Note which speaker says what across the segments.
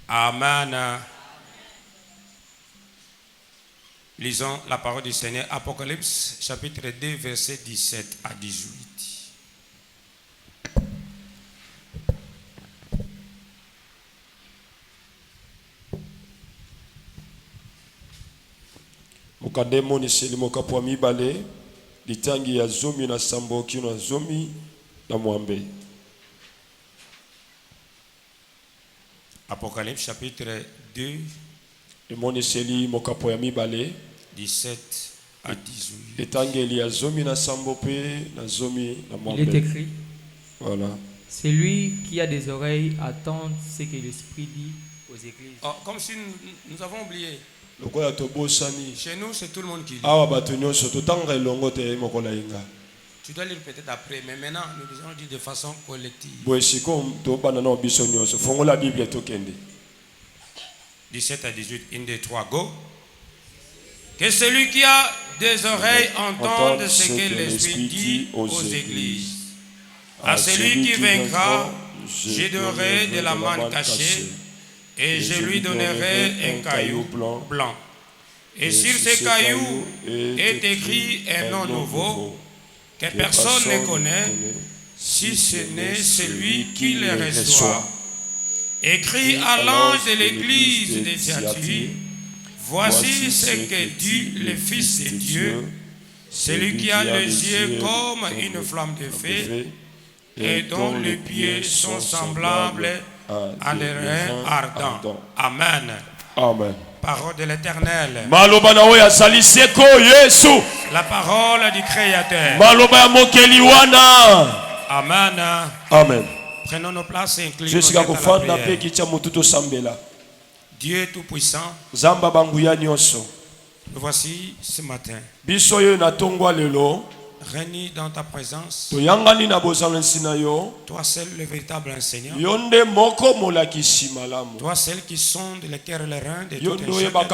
Speaker 1: Amen. Lisons la parole du Seigneur, Apocalypse, chapitre 2, versets 17 à 18.
Speaker 2: Mukademo ni selimo kapwa mibale litangi ya zomi na sambo kino zomi na mwambe.
Speaker 1: Apocalypse chapitre 2
Speaker 2: Limoni seli mokapo ya mibale
Speaker 1: 17 à 18.
Speaker 2: Litangi ya zomi na sambo pe na zomi na mwambe.
Speaker 3: Il est écrit.
Speaker 2: Voilà.
Speaker 3: C'est lui qui a des oreilles attendre ce que l'Esprit dit aux églises.
Speaker 1: Oh, comme si nous avons oublié.
Speaker 2: Chez
Speaker 1: nous, c'est tout le monde qui lit. Tu dois lire peut-être après, mais maintenant, nous devons dire de façon collective. 17 à 18, 1, 2, 3, go. Que celui qui a des oreilles entende ce que l'Esprit dit aux églises. À celui qui vaincra, je donnerai de la manne cachée, et je lui donnerai un caillou blanc. Et sur ce caillou est écrit un nom nouveau que personne ne connaît, si ce n'est celui qui le reçoit. Écrit à l'ange de l'église de Thyatire, voici ce que dit le Fils de Dieu, celui qui a les yeux comme une flamme de feu, et dont les pieds sont semblables à des reins ardents. Amen.
Speaker 2: Amen.
Speaker 1: Parole de l'Éternel. La parole du Créateur. Amen.
Speaker 2: Amen.
Speaker 1: Prenons nos places et inclinons-nous à la prière. Dieu Tout-Puissant, nous voici ce matin. Réunis dans ta présence. Toi seul le véritable enseignant. Toi seul qui sonde les cœurs et les reins de tout un chacun.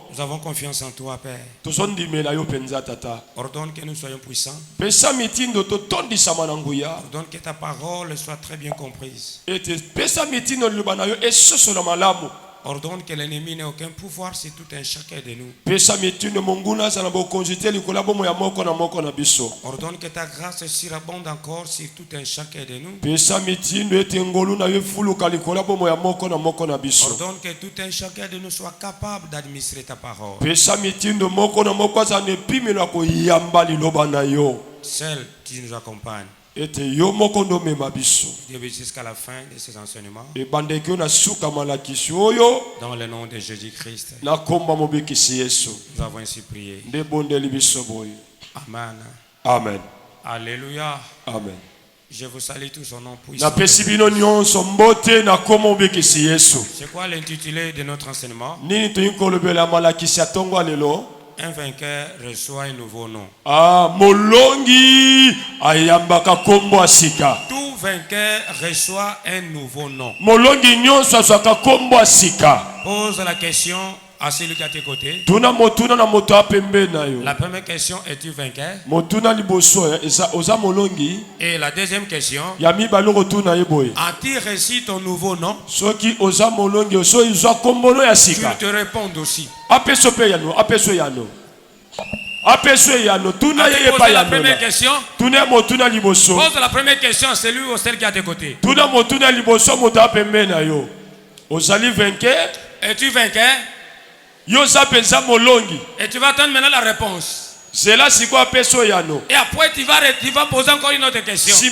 Speaker 1: Nous avons confiance en toi, Père. Ordonne que nous soyons puissants. Ordonne que ta parole soit très bien comprise. Ordonne que l'ennemi n'ait aucun pouvoir sur tout un chacun de nous. Ordonne que ta grâce surabonde encore sur tout un chacun de nous. Ordonne que tout un chacun de nous soit capable d'administrer ta parole. Seul tu nous accompagnes. Dieu jusqu'à la fin de ces enseignements. Dans le nom de Jésus-Christ. Nous avons ainsi prié. Amen.
Speaker 2: Amen.
Speaker 1: Alléluia.
Speaker 2: Amen.
Speaker 1: Je vous salue tous au nom puissant. C'est quoi l'intitulé de notre enseignement? Un vainqueur reçoit un nouveau nom.
Speaker 2: Molongi ayambaka kombo asika.
Speaker 1: Tout vainqueur reçoit un nouveau nom.
Speaker 2: Molongi nyonso asaka kombo asika.
Speaker 1: Pose la question à celui qui est à tes côtés. La première question, es-tu vainqueur? Et la deuxième question, as-tu reçu ton nouveau nom? Tu te réponds aussi. Pose la première question. Pose la première question à celui ou celle qui est à tes côtés. Es-tu vainqueur? Et tu vas attendre maintenant la réponse. Et après tu vas poser encore une autre question. As-tu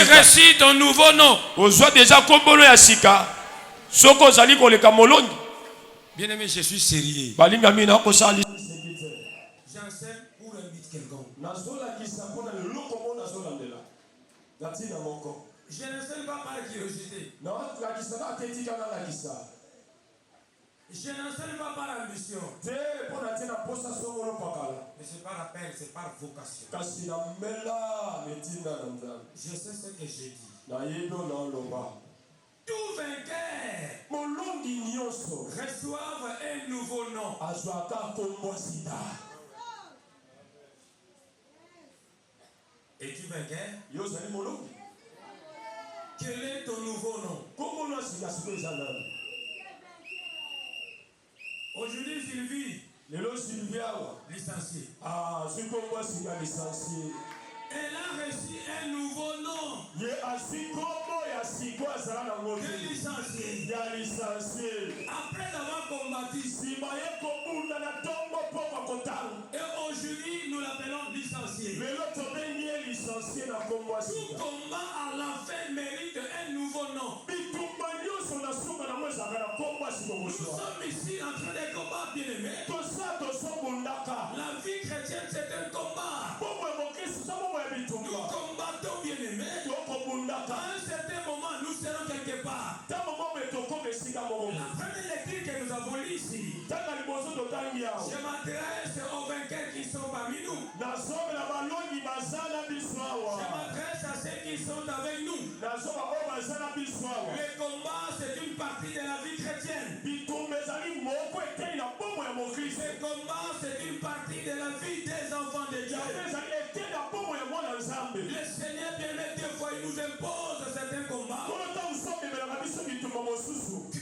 Speaker 1: reçu ton nouveau nom? Bien aimé, je suis sérieux. J'enseigne pour un but quelconque. Je n'enseigne pas par curiosité. Je n'enseigne pas par ambition. Mais c'est par appel, c'est par vocation. Je sais ce que j'ai dit.
Speaker 2: Tout
Speaker 1: Tout vainqueur reçoivent un nouveau nom. Es-tu vainqueur? Quel est ton nouveau nom? Aujourd'hui, Sylvie, licenciée. Elle a reçu un nouveau nom. Licencié. Après avoir combattu, et aujourd'hui nous l'appelons licencié. Tout combat à la fin mérite un nouveau nom. Nous sommes ici en train de combattre, bien aimé. La vie chrétienne, c'est un combat. Nous combattons, bien aimé. À un certain moment, nous serons quelque part. La première lecture que nous avons lue ici, je m'adresse aux vainqueurs qui sont parmi nous. Je m'adresse à ceux qui sont avec nous. Le combat, c'est une partie de la vie chrétienne. Le combat, c'est une partie de la vie des enfants de Dieu. Le Seigneur bien-aimé, des fois, il nous impose certains combats.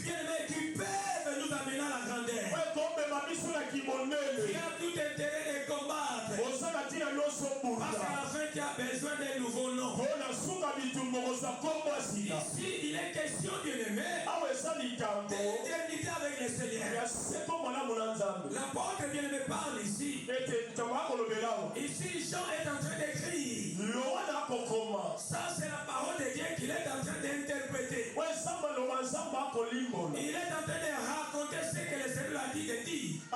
Speaker 1: Bien-aimés qui peuvent nous amener à la grandeur. Il y a tout intérêt de combattre. Parce qu'à la fin, tu as besoin d'un nouveau nom. Ici, il est question, bien-aimé, d'éternité avec le Seigneur. L'apôtre bien-aimé parle ici. Ici, Jean est en train d'écrire. Ça, c'est la parole de Dieu qu'il est en train d'interpréter. Il est en train de raconter ce que le Seigneur a dit de dire. Au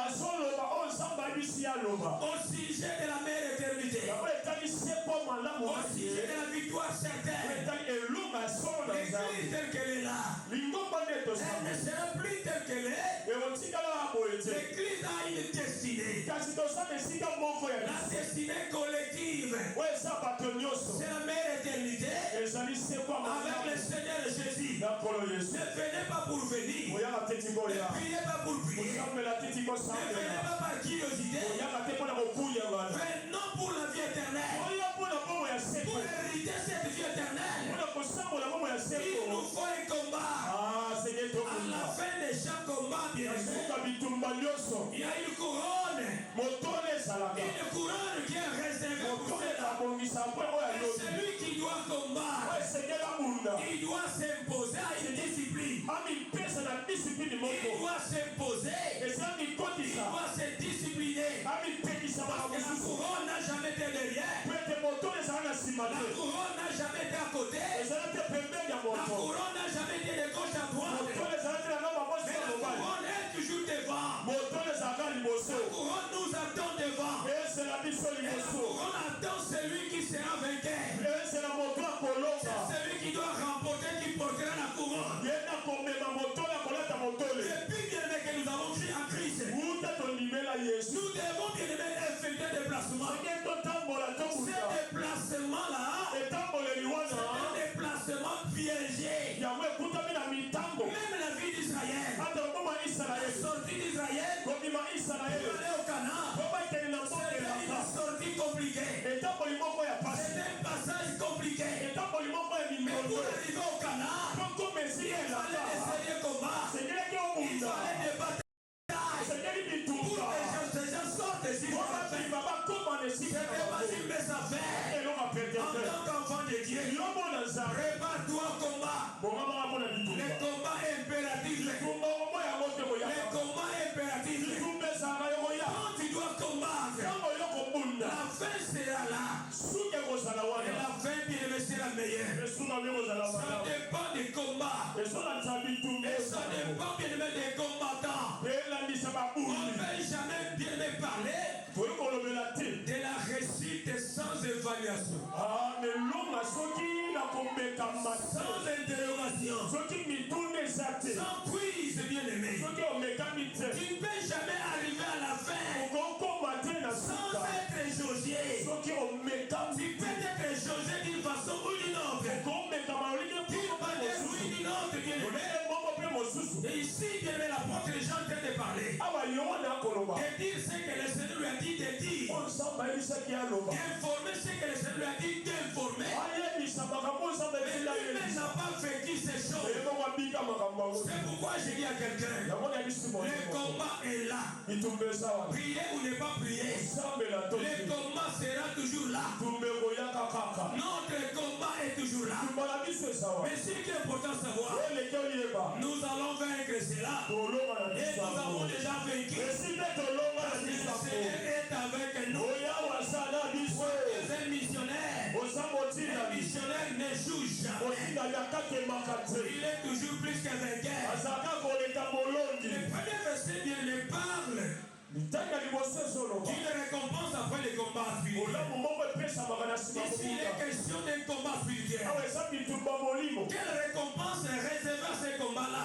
Speaker 1: sujet de la mère éternité. Au sujet de la victoire certaine. L'église telle qu'elle est là. Elle ne sera plus telle qu'elle est. L'église a une destinée. La destinée collective. C'est la mère éternité. Avec le Seigneur Jésus. Ne venez pas pour venir. Ne priez pas pour prier. Ne venez pas par curiosité. Venons pour la vie éternelle. Pour hériter cette vie éternelle. Il nous faut un combat. À la fin de chaque combat, bien sûr, il y a une couronne. Une couronne qui est réservée pour celui qui doit combattre. Il doit s'imposer à une discipline. Il doit s'imposer. Il doit se discipliner. Parce que la couronne n'a jamais été derrière. La couronne n'a jamais été à côté. La couronne n'a jamais été de gauche à droite. Mais la couronne est toujours devant. La couronne nous attend devant. Et la couronne attend celui qui sera vainqueur. C'est celui qui doit remporter, qui portera la couronne. Depuis bien aimé que nous avons cru en Christ, nous devons bien aimer effectuer des déplacements. Ces déplacements-là, c'est un déplacement piégé. Même la vie d'Israël, la sortie d'Israël, pour aller au Canaan, c'était une sortie compliquée. C'était un passage compliqué. Mais pour arriver au Canaan, il fallait des sérieux combats. Il fallait des batailles. Pour que ces gens sortent d'ici. C'était pas une belle affaire. En tant qu'enfant de Dieu, prépare-toi au combat. Les combats impératifs. Les combats impératifs. Quand tu dois combattre, la fin sera là. Et la fin, bien aimé, sera meilleure. Ça dépend des combats. Et ça dépend, bien aimé, des combattants. On ne peut jamais bien aimé parler de la réussite sans évaluation. Sans interrogation. Sans quiz, bien aimé. Tu ne peux jamais arriver à la fin sans être jaugé. Tu peux être jaugé Ici, l'apôtre Jean est en train de parler. De dire ce que le Seigneur lui a dit de dire. D'informer ce que le Seigneur lui a dit d'informer. Mais lui-même n'a pas vécu ces choses. C'est pourquoi je dis à quelqu'un, le combat est là. Prier ou ne pas prier, le combat sera toujours là. Notre combat est toujours là. Mais ce qui est important de savoir, nous allons vaincre cela. Et nous avons déjà vaincu. Parce que le Seigneur est avec nous. Les missionnaires. Les missionnaires ne jouent jamais. Il est toujours plus que vainqueur. Le premier verset bien le parle. D'une récompense après le combat spirituel. Ici, il est question d'un combat spirituel. Quelle récompense est réservée à ce combat-là?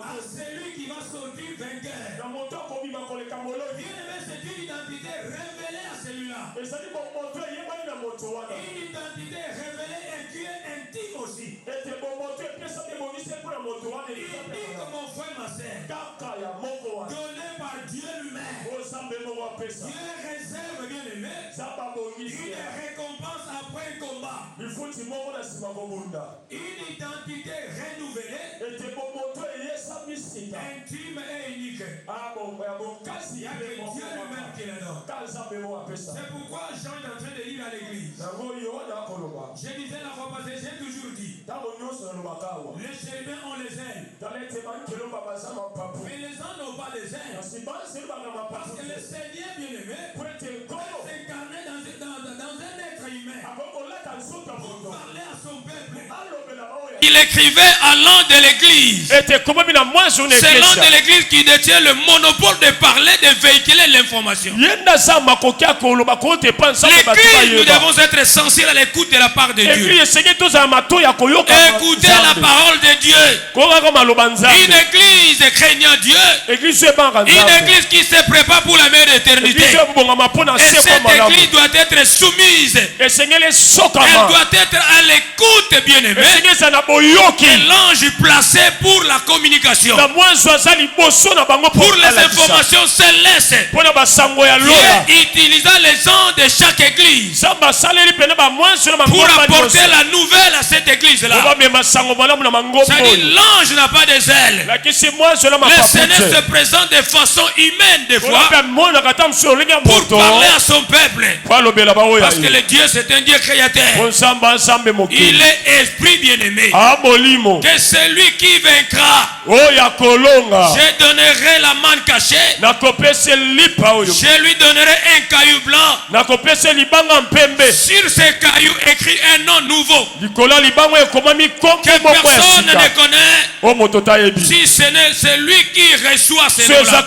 Speaker 1: À celui qui va sortir vainqueur. Bien-aimé, c'est une identité révélée à celui-là. Une identité révélée et qui est intime aussi. Il dit que mon frère, ma sœur, donné par Dieu lui-même. Dieu réserve, bien-aimé, une récompense après un combat. Une identité renouvelée, intime et unique. Il y a que Dieu lui-même qui le donne. C'est pourquoi Jean est en train de lire à l'église. Je disais la fois passée, j'ai toujours dit, les chérubins ont les ailes, mais les anges n'ont pas les ailes. Parce que le Seigneur bien-aimé s'est incarné dans un être humain pour parler à son peuple. Il écrivait à l'an de l'église. C'est l'an de l'église qui détient le monopole de parler, de véhiculer l'information. L'église, nous devons être sensibles à l'écoute de la part de Dieu. Écoutez la parole de Dieu. Une église craignant Dieu. Une église qui se prépare pour la meilleure éternité. Et cette église doit être soumise. Elle doit être à l'écoute, bien-aimé. L'ange placé pour la communication, pour les informations célestes. Dieu utilisa les anges de chaque église pour apporter la nouvelle à cette église-là. C'est-à-dire l'ange n'a pas de ailes. Le Seigneur se présente de façon humaine des fois pour parler à son peuple. Parce que le Dieu c'est un Dieu créateur. Il est esprit bien-aimé. Que celui qui vaincra, je donnerai la manne cachée. Je lui donnerai un caillou blanc. Sur ce caillou écrit un nom nouveau que personne ne connaît, si ce n'est celui qui reçoit ce nom-là.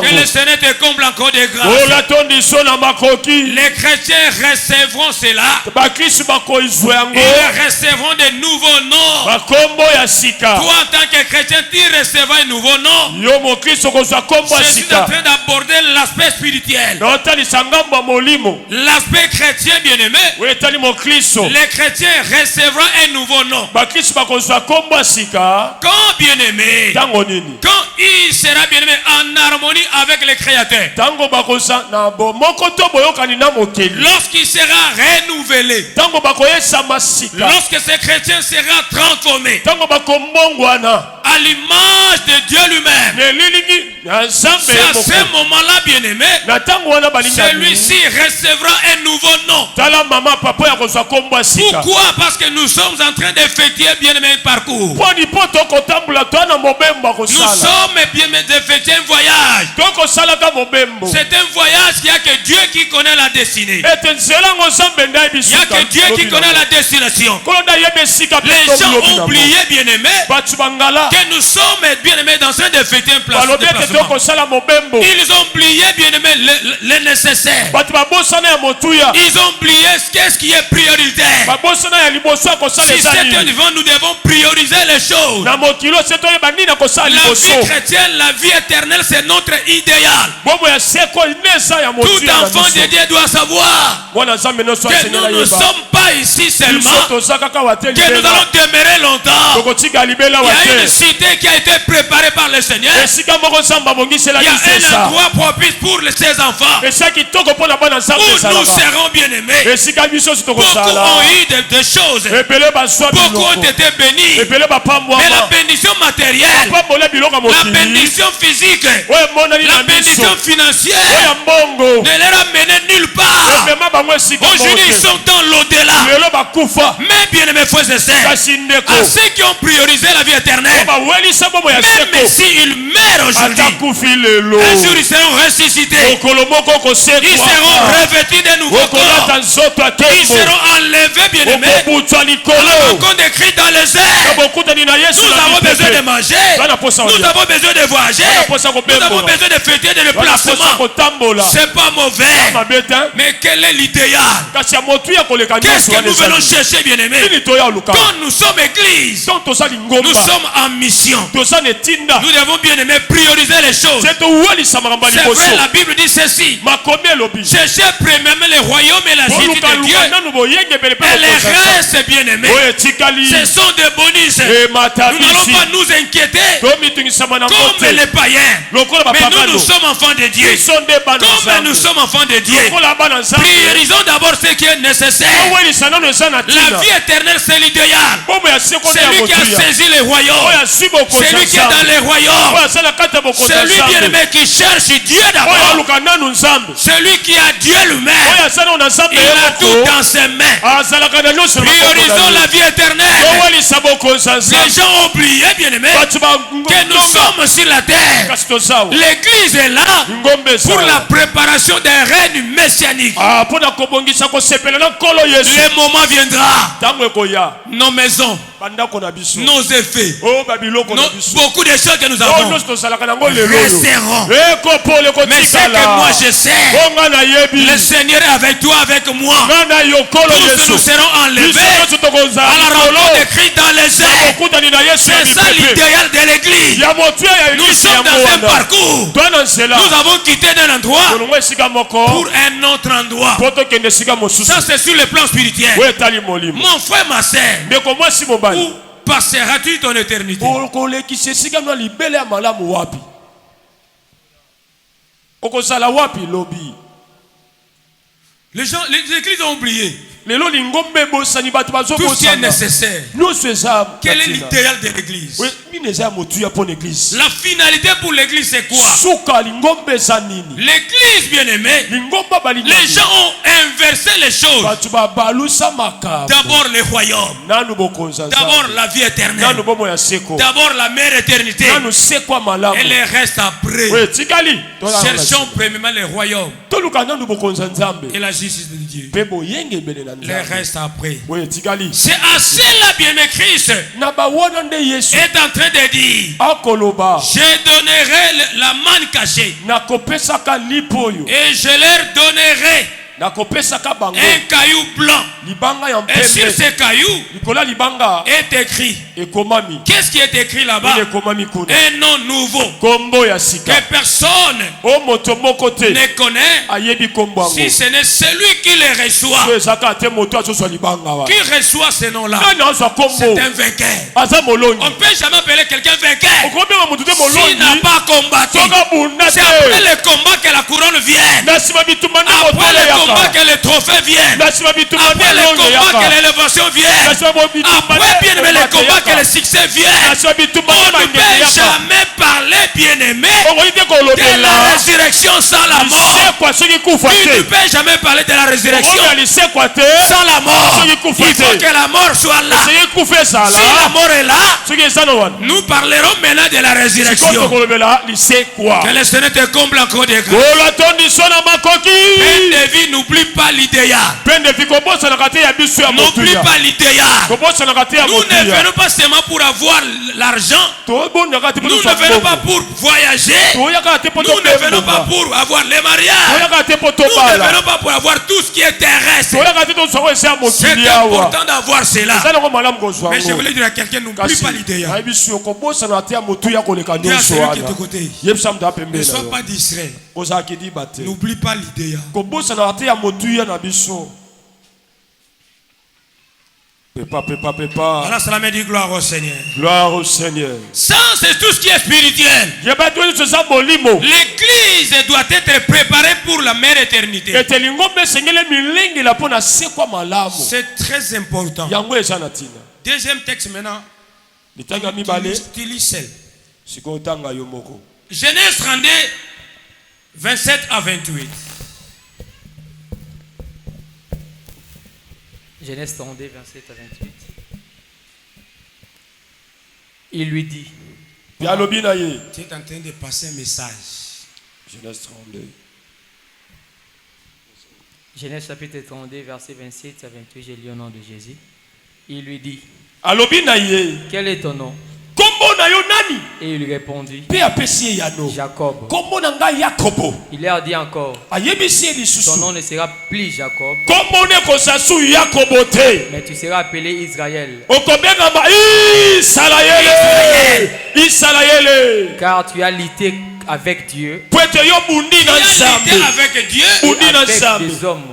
Speaker 1: Que le Seigneur te comble encore de grâce. Les chrétiens recevront cela. Ils recevront de nouveaux noms. Toi en tant que chrétien, tu recevras un nouveau nom. Je suis en train d'aborder l'aspect spirituel. L'aspect chrétien bien-aimé. Les chrétiens recevront un nouveau nom. Quand bien-aimé, quand il sera bien-aimé en harmonie avec le Créateur, lorsqu'il sera renouvelé, lorsque ce chrétien sera transformé à l'image de Dieu lui-même, c'est à ce moment-là, bien-aimé, celui-ci recevra un nouveau nom. Pourquoi? Parce que nous sommes en train d'effectuer, bien-aimé, un parcours. Nous sommes, bien-aimé, d'effectuer un voyage. C'est un voyage qui a que Dieu qui connaît la destinée. Il n'y a que Dieu qui connaît la destination. Les gens ont oublié, bien-aimé, que nous sommes, bien-aimés, dans un d'effectuer un placement. Ils ont oublié, bien-aimé, le nécessaire. Ils ont oublié ce qui est prioritaire. Si c'est un devant, nous devons prioriser les choses. La vie chrétienne, la vie éternelle, c'est notre idéal. Tout enfant de Dieu doit savoir que nous ne sommes pas pas ici seulement que nous allons demeurer longtemps. Il y a une cité qui a été préparée par le Seigneur. Il y a un endroit propice pour ses enfants où nous serons bien aimés. Beaucoup ont eu des choses, beaucoup ont été bénis, mais la bénédiction matérielle, la bénédiction physique, la bénédiction financière ne leur a mené nulle part. Aujourd'hui ils sont dans l'au-delà. Mais bien aimés frères et sœurs, à ceux qui ont priorisé la vie éternelle, même s'ils meurent aujourd'hui, un jour ils seront ressuscités, ils seront revêtus de nouveaux corps, ils seront enlevés bien aimés à la rencontre de Christ dans les airs. Nous avons besoin de manger, nous avons besoin de voyager, nous avons besoin de fêter de déplacement. C'est pas mauvais, mais quel est l'idéal? Qu'est-ce que nous venons chercher bien aimés? Quand nous sommes église, nous sommes en mission. Nous devons bien aimer prioriser les choses. C'est vrai, la Bible dit ceci: cherchez premièrement le royaume et la justice de Dieu, et les restes bien aimés, ce sont des bonus. Nous n'allons pas nous inquiéter comme les païens, mais nous sommes enfants de Dieu. Comme nous sommes enfants de Dieu, priorisons d'abord ce qui est nécessaire. La vie éternelle, c'est l'idéal. C'est lui qui a saisi les royaumes, c'est lui qui est dans les royaumes, c'est lui bien aimé qui cherche Dieu d'abord, c'est lui qui a Dieu lui-même. Il a tout dans ses mains. Priorisons la vie éternelle. Les gens ont oublié bien aimé que nous sommes sur la terre. L'église est là pour la préparation d'un règne messianique. Le moment viendra, nos maisons, nos effets, beaucoup de choses que nous avons resteront. Mais c'est que moi je sais, le Seigneur est avec toi, avec moi. Tous nous serons enlevés à la rencontre de Christ dans les airs. C'est ça l'idéal de l'église. Nous sommes dans un parcours. Nous avons quitté d'un endroit pour un autre endroit. Ça c'est sur le plan spirituel. Mon frère, ma soeur, où passeras-tu ton éternité? Les gens, les églises ont oublié tout ce qui est nécessaire. Quel est l'idéal de l'église? La finalité pour l'église c'est quoi? L'église bien aimée, les gens ont inversé les choses. D'abord les royaumes, d'abord la vie éternelle, d'abord la mère éternité, et les restes après. Cherchons premièrement les royaumes et la justice de Dieu. Les restes après. C'est à cela bien aimé Christ est en train de dire: je donnerai la manne cachée et je leur donnerai un caillou blanc, et sur ce caillou est écrit, qu'est-ce qui est écrit là-bas? Un nom nouveau que personne ne connaît, si ce n'est celui qui le reçoit. Qui reçoit ce nom-là? C'est un vainqueur. On ne peut jamais appeler quelqu'un vainqueur s'il n'a pas combattu. C'est après le combat que la couronne vient, après le combat que les trophées viennent, après le combat que l'élévation vient, après bien aimé le combat que le succès vient. On ne peut jamais parler bien aimé de la résurrection sans la mort. Tu ne peux jamais parler de la résurrection sans la mort. Il faut que la mort soit là. Si la mort est là, nous parlerons maintenant de la résurrection. Que le Seigneur te comble encore de grâce. Peine de vie, n'oublie pas l'idéal. N'oublie pas l'idéal. Nous ne venons pas seulement pour avoir l'argent. Nous ne venons pas pour voyager. Nous ne venons pas pour avoir les mariages. Nous ne venons pas pour avoir tout ce qui est terrestre. C'est important d'avoir cela. Mais je voulais dire à quelqu'un, n'oublie pas l'idéal. Dis à celui qui est de côté, ne sois pas distrait. N'oublie pas l'idéal. Alors cela me dit gloire au Seigneur.
Speaker 2: Gloire au Seigneur.
Speaker 1: Ça, c'est tout ce qui est spirituel. L'église doit être préparée pour la mère éternité. C'est très important. Deuxième texte maintenant. Tu lis seul. Genèse 32, 27 à 28.
Speaker 3: Genèse 32, 27 à 28. Il lui dit.
Speaker 1: Tu es en train de passer un message.
Speaker 2: Genèse 32.
Speaker 3: Genèse chapitre 32, verset 27 à 28. J'ai lu au nom de Jésus. Il lui dit. Quel est ton nom? Et il lui répondit. Jacob. Il leur dit encore. Ton nom ne sera plus Jacob, mais tu seras appelé Israël. Car tu as lutté avec Dieu.
Speaker 1: Tu as lutté avec Dieu
Speaker 3: Avec des hommes.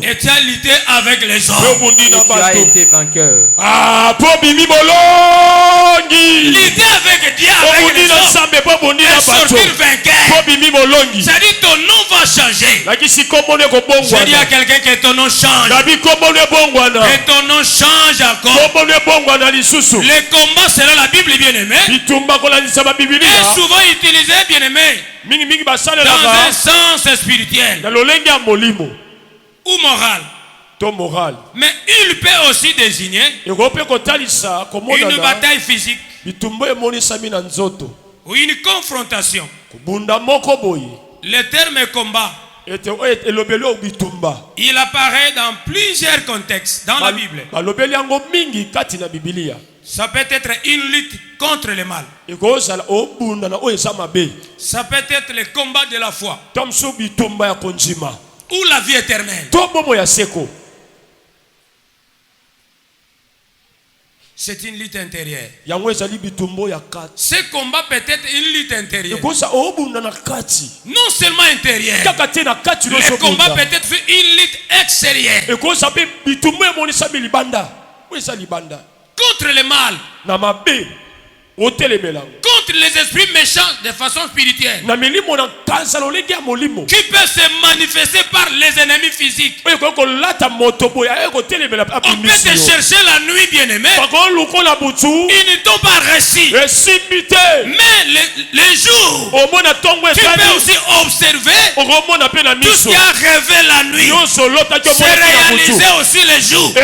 Speaker 1: et tu as lutté avec les hommes.
Speaker 3: Et tu as été vainqueur.
Speaker 1: Lutter avec Dieu avec les hommes et sortir vainqueur. C'est-à-dire ton nom va changer. Je dis à quelqu'un que ton nom change. Et ton nom change encore. Le combat selon la Bible, bien aimé, est souvent utilisé, bien aimé, dans un sens spirituel ou moral. Mais il peut aussi désigner une bataille physique ou une confrontation. Le terme combat, il apparaît dans plusieurs contextes dans la Bible. Ça peut être une lutte contre le mal. Ça peut être le combat de la foi ou la vie éternelle. C'est une lutte intérieure. Ce combat peut être une lutte intérieure. Non seulement intérieure. Le combat peut être une lutte extérieure. Contre le mal. Contre les esprits méchants de façon spirituelle qui peuvent se manifester par les ennemis physiques. On peut te chercher la nuit, bien-aimé. Ils ne t'ont pas réussi. Mais les jours, tu peux aussi observer tout ce qui a rêvé la nuit se réaliser aussi les jours. Je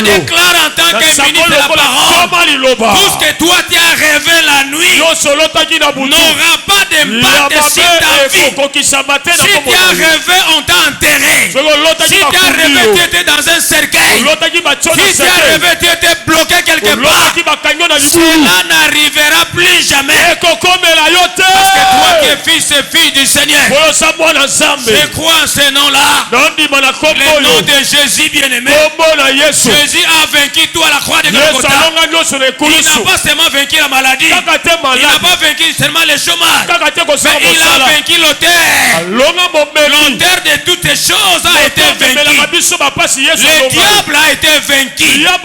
Speaker 1: déclare en tant que ministre de la parole, tout ce que toi tu as rêvé la nuit n'aura pas d'impact sur ta vie. Si tu as rêvé, on t'a enterré. Si tu as rêvé, tu étais dans un cercueil. Si tu as rêvé, tu étais bloqué quelque part. Cela n'arrivera plus jamais. Parce que toi qui es fils et fille du Seigneur, je crois en ce nom-là, le nom de Jésus bien-aimé. Jésus a vaincu toi à la croix de Golgotha. Il n'a pas seulement vaincu la maladie, il n'a pas vaincu seulement le chômage, mais il a vaincu l'auteur. L'auteur de toutes les choses a été vaincu. Le diable a été vaincu. Il y en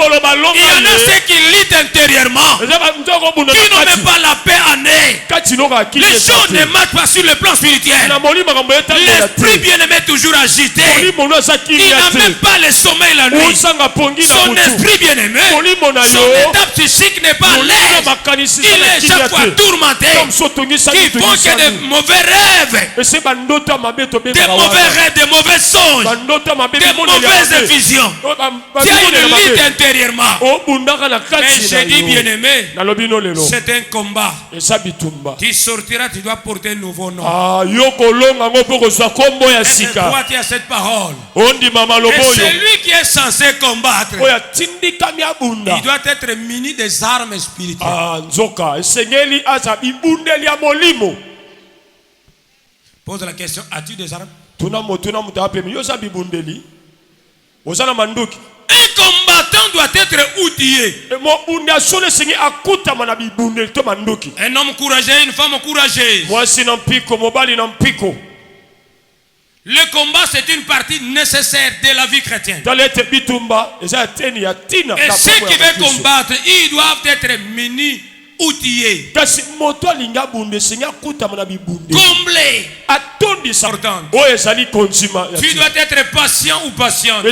Speaker 1: a ceux qui luttent intérieurement, qui n'ont même pas la paix en eux. Les choses ne marchent pas sur le plan spirituel. L'esprit bien-aimé est toujours agité. Il n'a même pas le sommeil la nuit. Son esprit bien-aimé, son état psychique n'est pas l'aise. Il est chaque fois tourmenté. Qui font que des mauvais rêves, des mauvais rêves, des mauvais songes, des mauvaises visions. Tu as une lutte intérieurement. Mais j'ai dit bien-aimé, c'est un combat. Tu sortiras, tu dois porter un nouveau nom. Et c'est toi qui as cette parole. Et celui qui est censé combattre, il doit être muni des armes spirituelles. Pose la question, as-tu des armes? Un combattant doit être outillé. Un homme courageux, une femme courageuse. Le combat, c'est une partie nécessaire de la vie chrétienne. Et ceux qui veulent combattre, ils doivent être munis, outillés, comblés. Tu dois être patient ou patiente.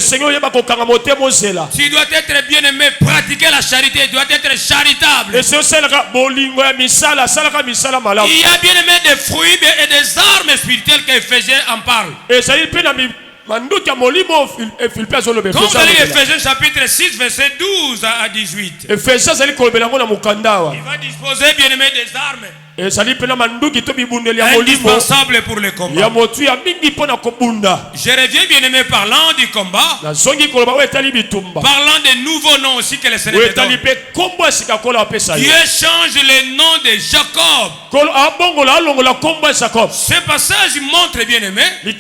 Speaker 1: Tu dois être bien aimé, pratiquer la charité. Tu dois être charitable. Il y a bien aimé des fruits et des armes spirituelles qu'Éphésiens en parle. Quand vous allez Éphésiens chapitre 6 verset 12 à 18, il va disposer bien aimé des armes indispensable pour le combat. Je reviens bien aimé parlant du combat, parlant des nouveaux noms aussi que le Seigneur donne. Dieu change le nom de Jacob. Ce passage montre bien aimé, et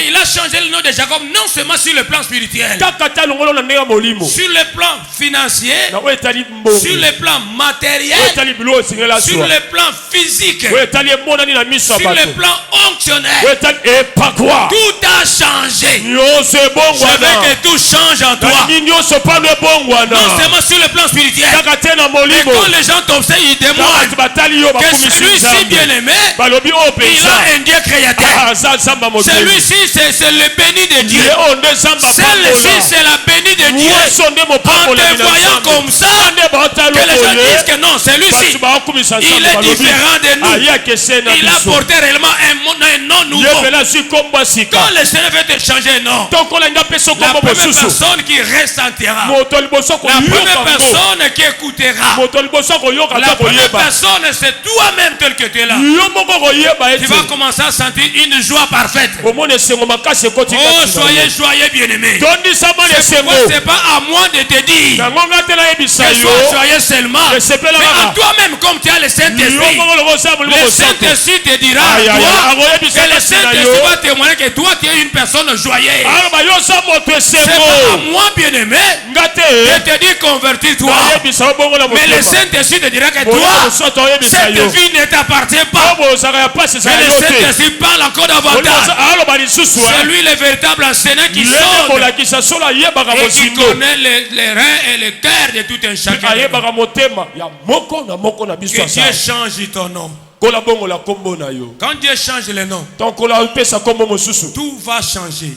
Speaker 1: il a changé le nom de Jacob non seulement sur le plan spirituel, sur le plan financier, sur le plan matériel, sur le plan physique, sur le plan onctionnel. Tout a changé. Je veux que tout change en toi. Non seulement sur le plan spirituel. Et quand les gens t'observent, ils demandent que celui-ci bien aimé, il a un Dieu créateur. Celui-ci c'est le béni de Dieu. Celle-ci c'est la bénie de Dieu. En te voyant comme ça, que les gens disent que non, celui-ci il est différent de nous. Il a porté réellement un nom nouveau. Quand le Seigneur veut te changer, non. La première personne qui ressentira, la première personne qui écoutera, la première personne c'est toi-même tel que tu es là. Tu vas commencer à sentir une joie parfaite. Oh, soyez joyeux bien-aimés. C'est pas à moi de te dire que sois joyeux seulement, mais à toi-même comme tu as le Saint-Esprit. Le Saint-Esprit te dira à toi, et le Saint-Esprit va témoigner que toi tu es une personne joyeuse. C'est pas à moi bien-aimé de te dire convertis-toi, mais le Saint-Esprit te dira que toi cette vie ne t'appartient pas. Mais le Saint-Esprit parle encore davantage. C'est lui le véritable enseignant qui sonde et qui connaît les reins et les cœurs de tout un chacun. Que Dieu change ton nom. Quand Dieu change le nom, tout va changer.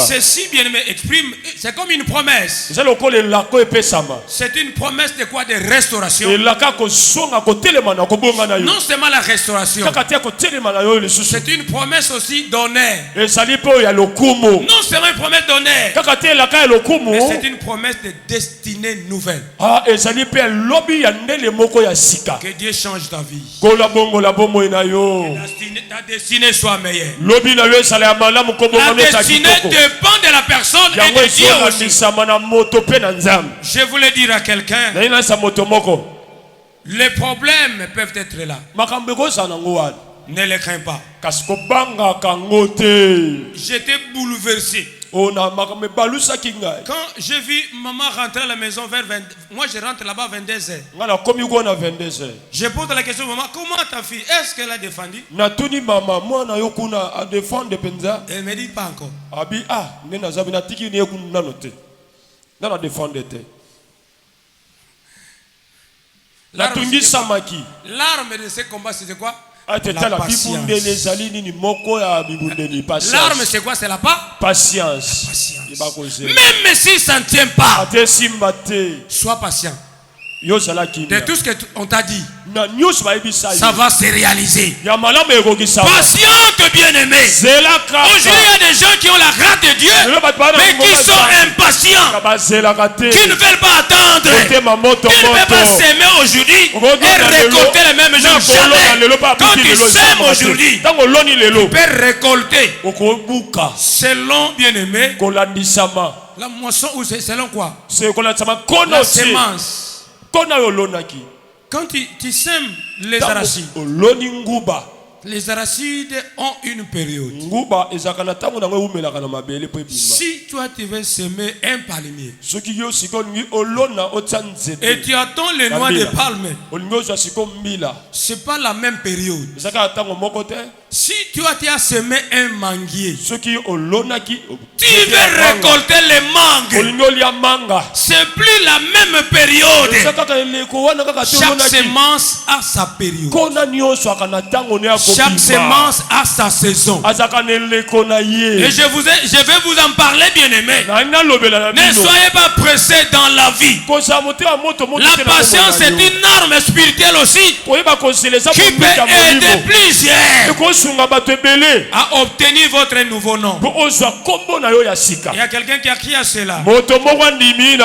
Speaker 1: Ceci bien aimé exprime, c'est comme une promesse. C'est une promesse de quoi? De restauration. Non seulement la restauration, c'est une promesse aussi d'honneur. Non seulement une promesse d'honneur, mais c'est une promesse de destinée nouvelle. Que Dieu change ta vie. Ta destinée soit meilleure. La destinée dépend de la personne et de Dieu aussi. Je voulais dire à quelqu'un, les problèmes peuvent être là. Ne les crains pas. J'étais bouleversé. Quand j'ai vu maman rentrer à la maison vers 20, moi je rentre là-bas à 22h. Je pose la question, maman, comment ta fille? Est-ce qu'elle a défendu? Elle ne me dit pas encore. L'arme de ce combat, c'est quoi? La patience. L'arme c'est quoi? C'est la patience. Même si ça ne tient pas, sois patient. De tout ce qu'on t'a dit, ça va se réaliser. Patiente bien-aimé. Aujourd'hui il y a des gens qui ont la grâce de Dieu, mais qui sont impatients, qui ne veulent pas attendre, qui ne veulent pas s'aimer aujourd'hui et récolter les mêmes jours. Jamais. Quand tu sèmes aujourd'hui, tu peux récolter selon bien-aimé la moisson, ou c'est selon quoi? La semence. Quand tu sèmes les arachides, les arachides ont une période. Si toi tu veux semer un palmier et tu attends les noix de palme, c'est pas la même période. Si toi tu as semé un manguier,
Speaker 2: Ce qui olonaki.
Speaker 1: tu veux récolter les mangues. C'est plus la même période. Chaque semence a sa période. Chaque semence a sa saison. Et je vais vous en parler, bien aimé. Ne soyez pas pressés dans la vie. La patience est une arme spirituelle aussi qui peut aider plusieurs à obtenir votre nouveau nom. Il y a quelqu'un qui a crié à cela. Il y a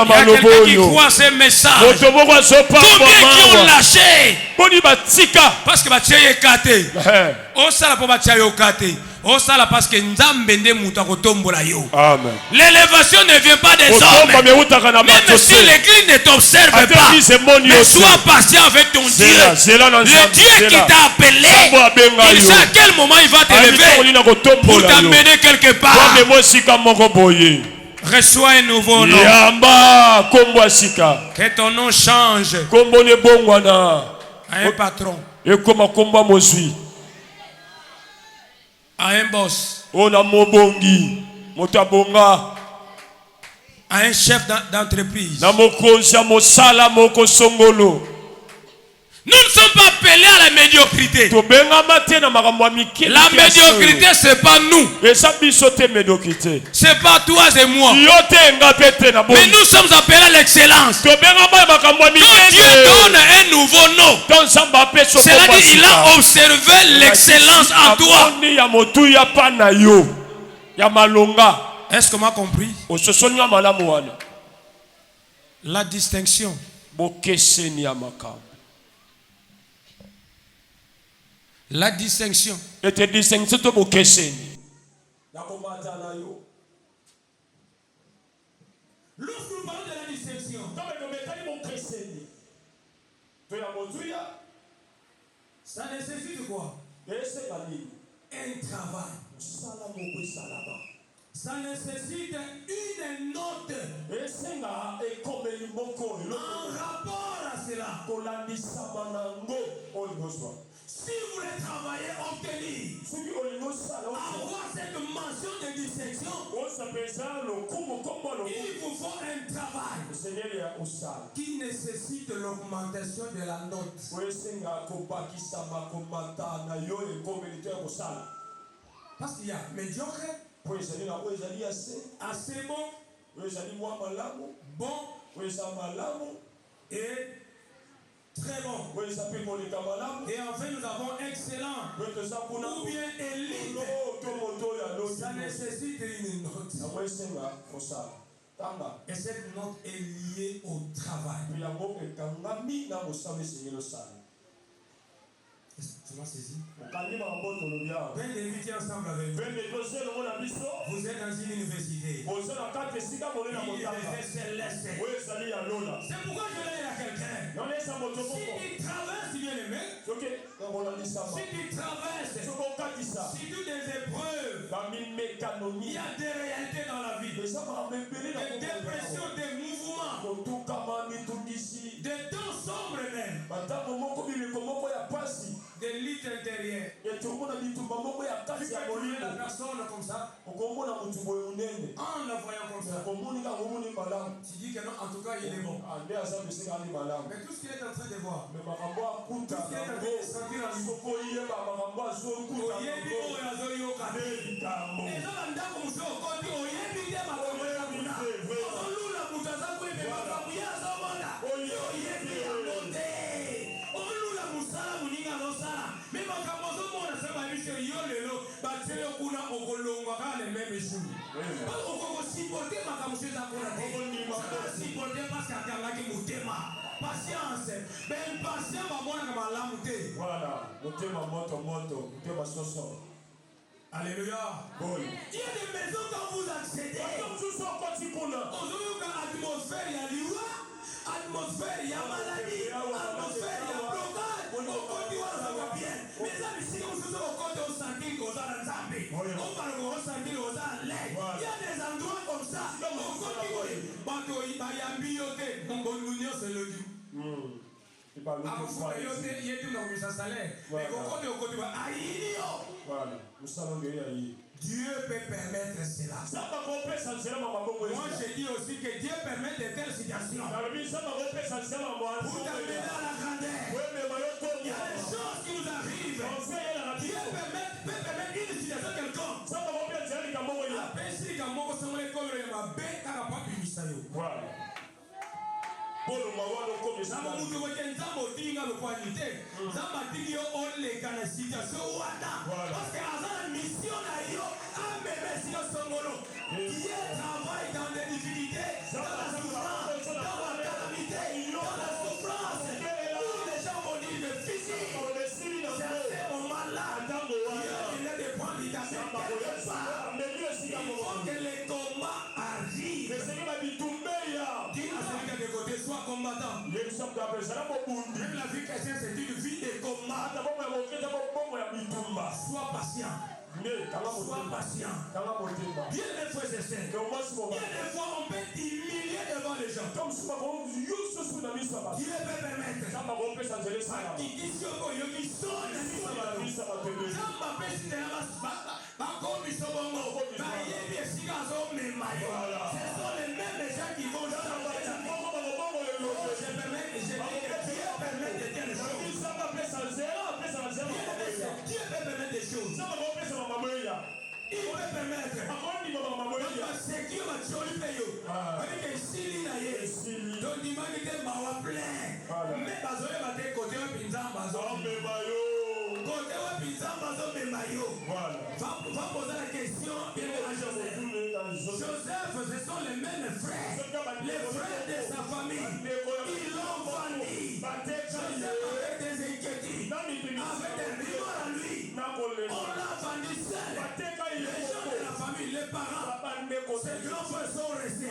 Speaker 1: quelqu'un qui croit à ces messages. Combien qui ont lâché parce que tu es écarté. Oh, ça là pour écarté. Oh, ça là parce que l'élévation ne vient pas des hommes. Même si l'église ne t'observe pas, mais sois patient avec ton Dieu. Le Dieu qui t'a appelé, il sait à quel moment il va te lever pour t'amener quelque part. Reçois un nouveau nom. Que ton nom change à un patron, à un boss, à un chef d'entreprise. Nous ne sommes pas appelés à la médiocrité. La médiocrité, c'est pas nous. C'est pas toi et moi. Mais nous sommes appelés à l'excellence. Quand Dieu donne un nouveau nom, cela dit qu'il a observé l'excellence en toi. Est-ce qu'on m'a compris? La distinction. La distinction. Lorsque nous parlons de la distinction, ça nécessite quoi? Un travail. Ça nécessite une note en rapport à cela. Si vous voulez travailler, obtenir, avoir cette mention de distinction, il vous faut un travail qui nécessite l'augmentation de la note. Parce qu'il y a médiocre, assez bon, bon et très bon. Et enfin nous avons excellent ou bien élite. Ça nécessite une note. Et cette note est liée au travail. Tu m'as saisi? Venez d'éviter ensemble avec vous. Vous êtes dans une université. C'est pourquoi je vais dire à quelqu'un. Si tu traverses, bien aimé, si tu traverses, si tu des épreuves, il y a des réalités dans la vie. Des dépressions, des mouvements, des temps sombres même. Des luttes intérieures. Tu peux trouver la personne comme ça. En le voyant comme ça. Tu dis que non, en tout cas il est bon. Mais tout ce qu'il est en train de voir, tout ce qu'il est en train de sentir en lui, patience, ben patient va voir comme la montée. Voilà, alléluia. Il y a des maisons quand vous accédez. Atmosphère, il y a l'Iwa, atmosphère, il y a maladie, atmosphère, il y a blocage. On continue à savoir bien. Mais là, ici, on se compte au sentir qu'on a un zambi. On parle au sentir qu'on a un lait. Il y a des endroits comme ça. On continue. Bateau, il y a un bioté. Donc, l'union, c'est le Dieu.
Speaker 2: Voilà.
Speaker 1: Dieu peut permettre cela. Moi je dis aussi que Dieu permet de telles situations pour t'amener à la grandeur. Il y a des choses qui nous arrivent. Dieu peut permettre une situation quelconque. Voilà. Sois combattant. Même la vie chrétienne, c'est une vie de combat. Sois patient. Sois patient. Bien des fois, c'est ça. Bien des fois, on peut t'humilier devant les gens. Dieu peut permettre. Ce sont les mêmes gens qui vont changer. Je permets que Dieu permet de telles choses. Dieu peut permettre des choses. Il peut permettre. C'est qui va tuer payo. Avec un sili d'ailleurs. Donc dimanche il est mawa plein. Mais bazoé va te côté un pinzan bazo. Côté un pinzan bazo mais mayo. Va poser la question. Joseph, ce sont les mêmes frères. Les frères de sa famille. Ils l'ont vendu. Joseph avec des inquiétudes. Avec des rigoles à lui. On l'a vendu seul. Les gens de la famille, les parents, ses grands frères sont restés.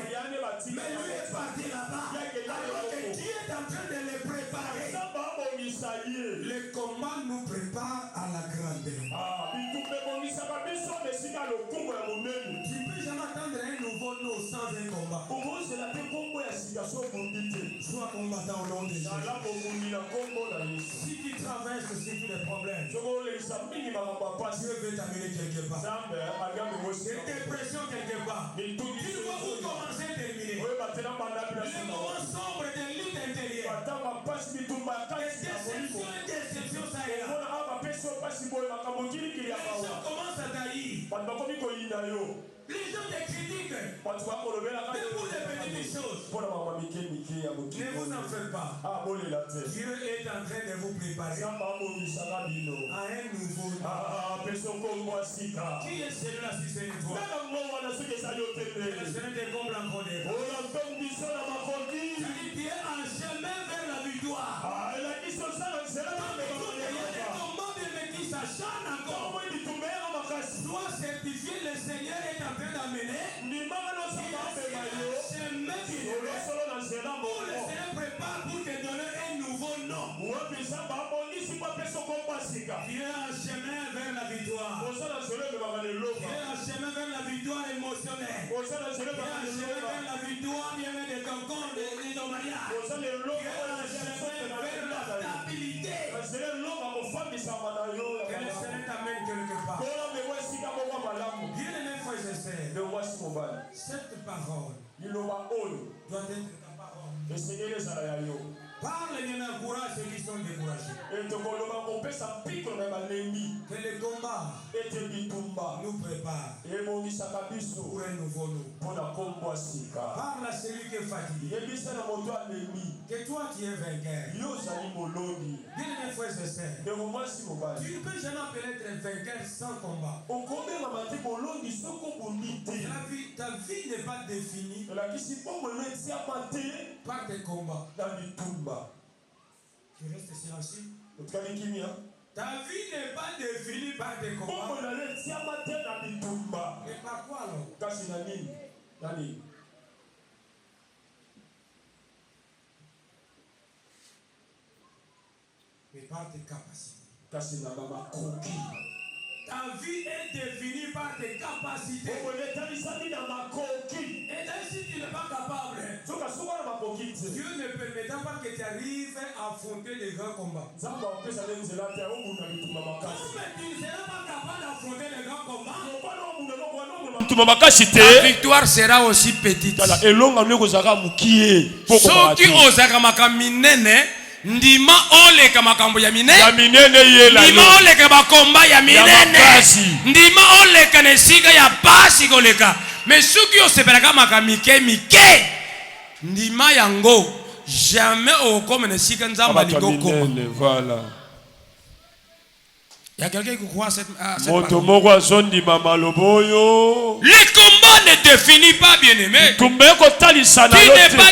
Speaker 1: Mais lui est parti là-bas. Alors que Dieu est en train de les préparer. Le combat nous prépare à la grandeur. Tu ne peux jamais attendre un nouveau nom sans un combat. Sois combattant au nom de Jésus. Si tu traverses des problèmes, Dieu veut t'amener quelque part. Une dépression quelque part. Tu vois où commencer à terminer. Les moments sombres de lutte intérieure. Déception, ça est là. Les gens commencent à taillir. Les gens te critiquent. Mais pour des petites choses. Ne vous en faites pas. Dieu est en train de vous préparer à un nouveau nom. Qui est celui-là si c'est une toi? Le Seigneur te comble encore des fois. Tu es en chemin vers la victoire. Il y a des combats mais qui s'acharnent encore. Sois certifié, le Seigneur est en train d'amener. Pour le Seigneur prépare pour te donner un nouveau nom. Viens en chemin vers la victoire. Viens en chemin vers la victoire émotionnelle. Viens en chemin vers la victoire bien de ton compte et de ton mariage. Viens en chemin vers la stabilité. Que le Seigneur t'amène quelque part. Bien-aimés frères et sœurs, cette parole doit être ta parole. Parle et encourage ceux qui sont découragés. Que le combat nous prépare pour un nouveau nom. Parle à celui qui est fatigué. Que toi qui es vainqueur. Bien-aimés frères et sœurs, tu ne peux jamais être vainqueur sans combat. Ta vie n'est pas définie par tes combats. Tu restes silencieux. Ta vie n'est pas définie par tes combats. Mais par quoi alors? Mais par tes capacités. Ta vie est définie par tes capacités. Et si tu n'es pas capable, Dieu ne permettra pas que tu arrives à affronter les grands combats. Comme tu ne seras pas capable d'affronter les grands combats, la victoire sera aussi petite. Soki ozaka makamine ndima oleka makambo ya minene ndima oleka bakomba ya minene ndima oleka nesika ya pasi koleka mais soki osepelaka makamike mike ndima yango jamais okoma nesika nzamba likokoma.
Speaker 2: Voilà.
Speaker 1: Il y a quelqu'un qui croit à cette
Speaker 2: Le combat
Speaker 1: ne définit pas, bien-aimé. Tu n'es pas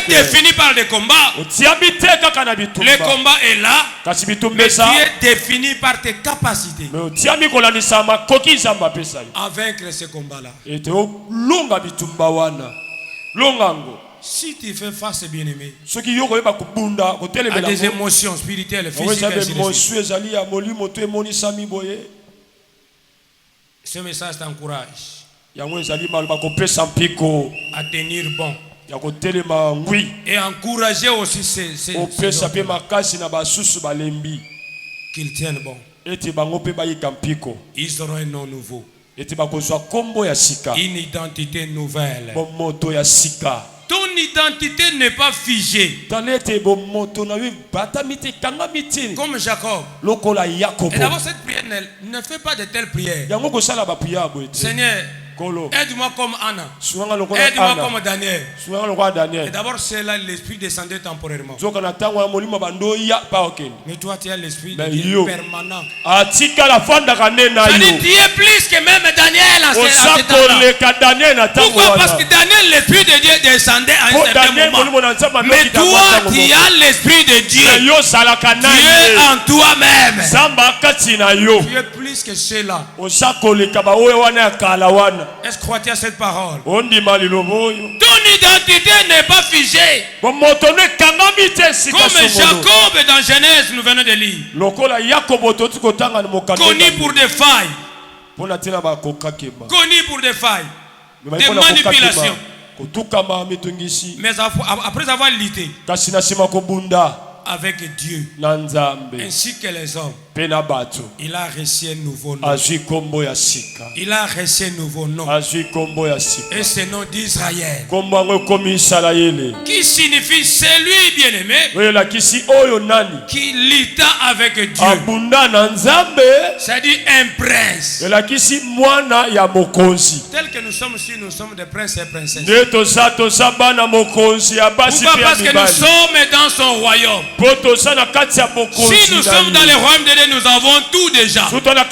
Speaker 1: défini par le combat. Le combat est là, mais tu es défini par tes capacités à vaincre ce combat-là. Si tu fais face, bien-aimé, à des émotions spirituelles, physiques, ce message t'encourage à tenir bon et encourager aussi ces qu'ils tiennent bon. Ils auront un nom nouveau, une identité nouvelle. Ton identité n'est pas figée. Comme Jacob. Et d'abord, cette prière ne fait pas de telles prières. Seigneur, aide-moi comme Anna. Aide-moi comme Daniel. Et d'abord, c'est là l'esprit descendait temporairement. Mais toi, tu as l'esprit de Dieu permanent. C'est-à-dire, tu es plus que même Daniel en ce temps-là. Pourquoi? Parce que Daniel, l'esprit de Dieu descendait à un certain moment. Mais toi, tu as l'esprit de Dieu. Tu es en toi-même. Tu es plus que cela. Est-ce que crois-tu à cette parole? Ton identité n'est pas figée. Comme Jacob dans Genèse, nous venons de lire. Connu pour des failles. Connu pour des failles. Des manipulations. Mais après avoir lutté avec Dieu ainsi que les hommes, il a reçu un nouveau nom. Il a reçu un nouveau nom. Et ce nom d'Israël, qui signifie celui bien-aimé qui lutta avec Dieu. C'est-à-dire un prince. Tel que nous sommes ici, nous sommes des princes et princesses. Pourquoi? Parce que nous sommes dans son royaume. Si nous sommes dans le royaume de Dieu, nous avons tout déjà. Cela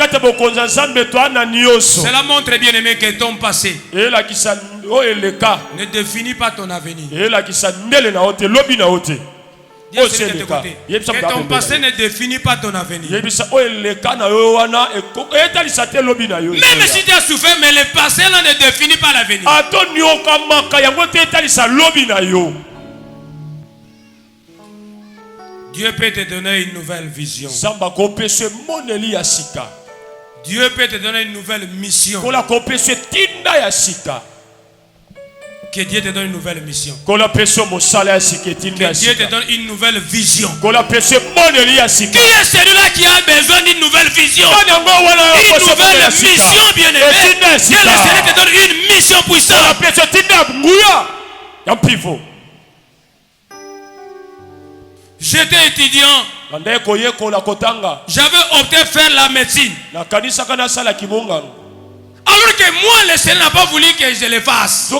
Speaker 1: montre bien aimé que ton passé ne définit pas ton avenir. Que ton passé ne définit pas ton avenir. Même si tu as souffert, mais le passé là ne définit pas l'avenir. Dieu peut te donner une nouvelle vision. Dieu peut te donner une nouvelle mission. Que Dieu te donne une nouvelle mission. Que Dieu te donne une nouvelle vision. Qui est celui-là qui a besoin d'une nouvelle vision? Une nouvelle mission, bien-aimé. Que le Seigneur te donne une mission puissante. J'étais étudiant. J'avais opté faire la médecine. Alors que moi, le Seigneur n'a pas voulu que je le fasse.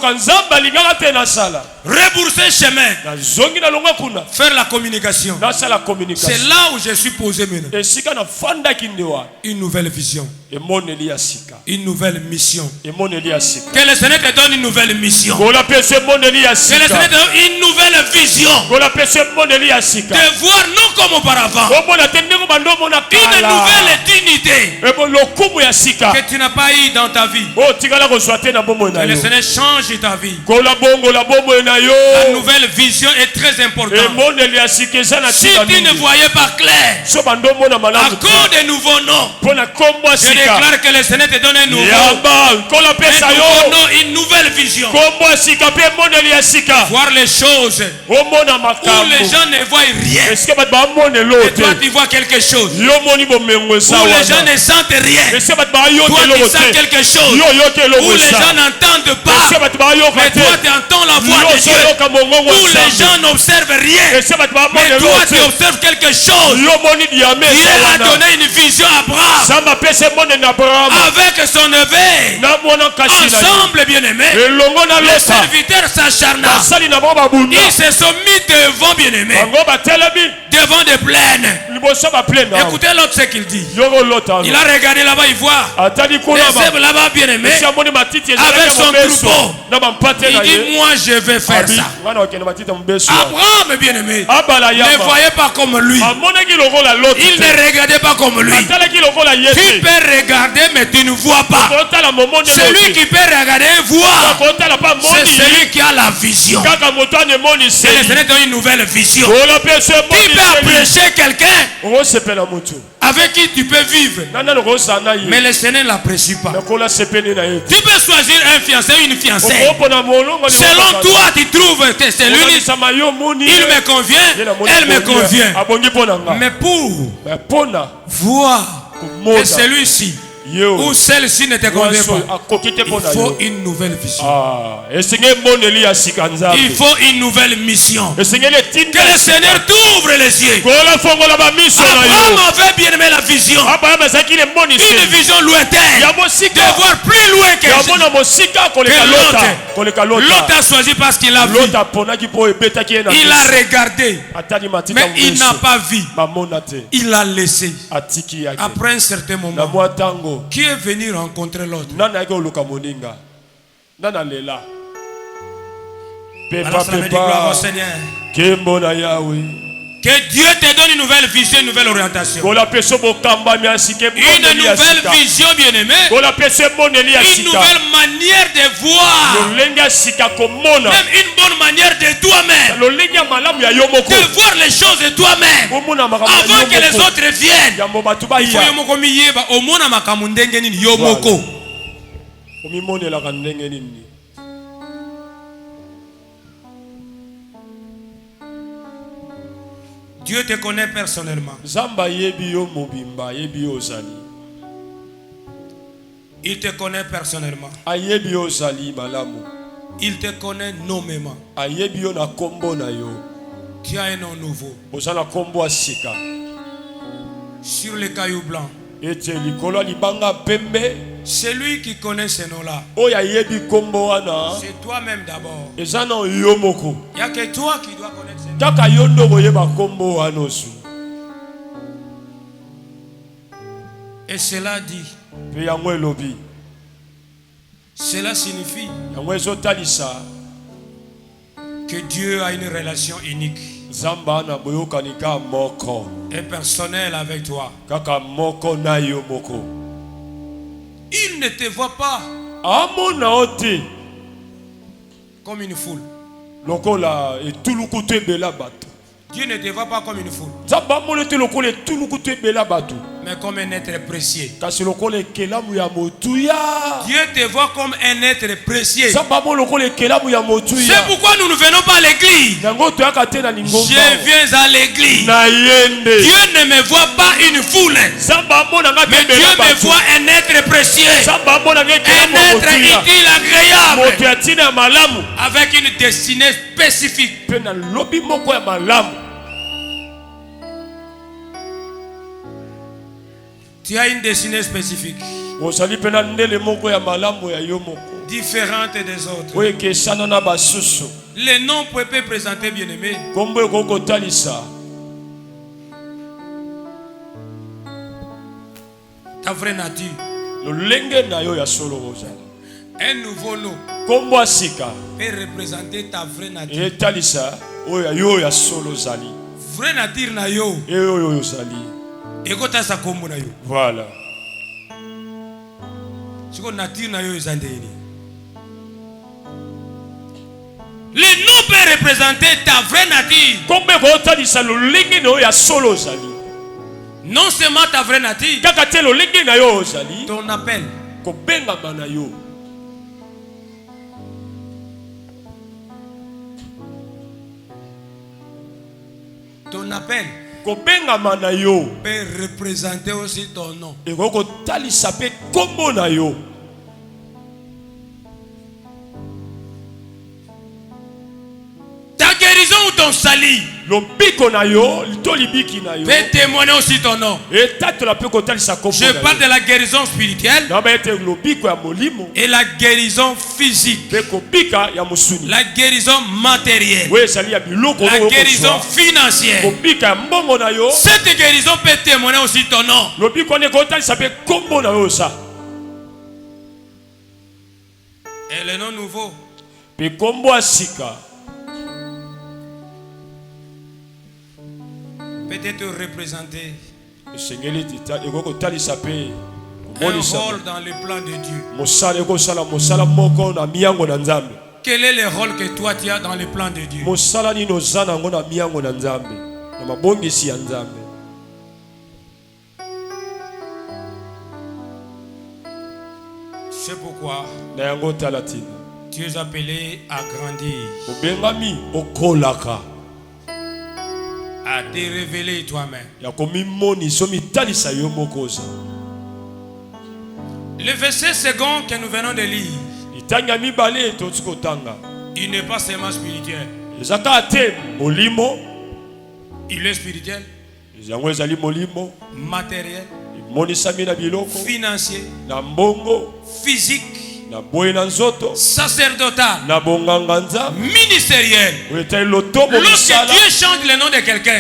Speaker 1: Rebourser chemin. Faire la communication. C'est là où je suis posé maintenant. Une nouvelle vision. Une nouvelle mission. Que le Seigneur te donne une nouvelle mission. Que le Seigneur te donne une nouvelle vision. De voir non comme auparavant. Une nouvelle dignité que tu n'as pas eu dans ta vie. Que le Seigneur change ta vie. La nouvelle vision est très importante. Si tu ne voyais pas clair, à cause des nouveaux noms, je déclare que le Seigneur te donne un nouveau nom, une nouvelle vision. Voir les choses où les gens ne voient rien. Et toi tu vois quelque chose. Où les gens ne sentent rien. Toi tu sens quelque chose. Où les gens n'entendent pas. Mais toi tu entends la voix de Dieu. Où les gens n'observent rien. Mais toi tu observes quelque chose. Dieu a donné une vision à Abraham. Avec son neveu. Ensemble bien aimé. Les serviteurs s'acharna. Ils se sont mis devant bien aimé. Devant des plaines. Écoutez l'autre ce qu'il dit. Il a regardé là-bas, il voit les zèbres là-bas bien aimé. Avec son troupeau. Il dit moi je vais faire ça. Abraham bien aimé ne voyait pas comme lui. Il ne regardait pas comme lui. Tu peux regarder mais tu ne vois pas. Celui qui peut regarder voit. C'est celui qui a la vision. C'est le Seigneur donne une nouvelle vision. Tu peux apprécier quelqu'un avec qui tu peux vivre. Mais le Seigneur ne l'apprécie pas. Tu peux choisir un fiancé ou une fiancée. Selon toi, tu trouves que c'est lui. Il me convient, elle me convient. Mais pour voir que celui-ci ou celle-ci ne te convient pas, il faut une nouvelle vision. Il faut une nouvelle mission. Que le Seigneur t'ouvre les yeux. Abraham avait bien aimé la vision. Une vision lointaine. De voir plus loin que l'autre. L'autre a choisi parce qu'il a vu. Il a regardé. Mais il n'a pas vu. Il a laissé. Après un certain moment, qui est venu rencontrer l'autre? Que Dieu te donne une nouvelle vision, une nouvelle orientation. Une nouvelle vision, bien aimé. Une nouvelle manière de voir. Même une bonne manière de toi-même. De voir les choses de toi-même. Avant que les autres viennent. Dieu te connaît personnellement. Il te connaît personnellement. Il te connaît nommément. Tu as un nom nouveau. Sur les cailloux blancs. Celui qui connaît ce nom-là, c'est toi-même d'abord. Il n'y a que toi qui dois connaître ce nom. Et cela dit, cela signifie que Dieu a une relation unique et personnelle avec toi. Il ne te voit pas comme une foule. Dieu ne te voit pas comme une foule, mais comme un être précieux. Dieu te voit comme un être précieux. C'est pourquoi nous ne venons pas à l'église. Je viens à l'église. Dieu ne me voit pas une foule, mais Dieu me voit un être précieux, un être utile, agréable, avec une destinée spécifique. Tu as une destinée spécifique, différente des autres. Les noms peuvent présenter, bien aimé. Ta vraie nature. Un nouveau nom peut représenter ta vraie nature. Vraie nature na yo.
Speaker 2: Voilà.
Speaker 1: Les noms peuvent représenter ta vraie nature. Non seulement ta vraie nature, ton appel. Ton appel peut représenter aussi ton nom. Ta guérison ou ton salut peut témoigner aussi ton nom. Je parle de la guérison spirituelle et la guérison physique, la guérison matérielle, la guérison financière. Cette guérison peut témoigner aussi ton nom. Et le nom nouveau peut-être représenter un rôle dans le plan de Dieu. Quel est le rôle que toi tu as dans le plan de Dieu? C'est pourquoi tu es appelé à grandir, à te révéler toi-même. Le verset second que nous venons de lire, il n'est pas seulement spirituel. Il est spirituel, matériel, financier, physique, sacerdotal, ministériel. Lorsque Dieu change le nom de quelqu'un,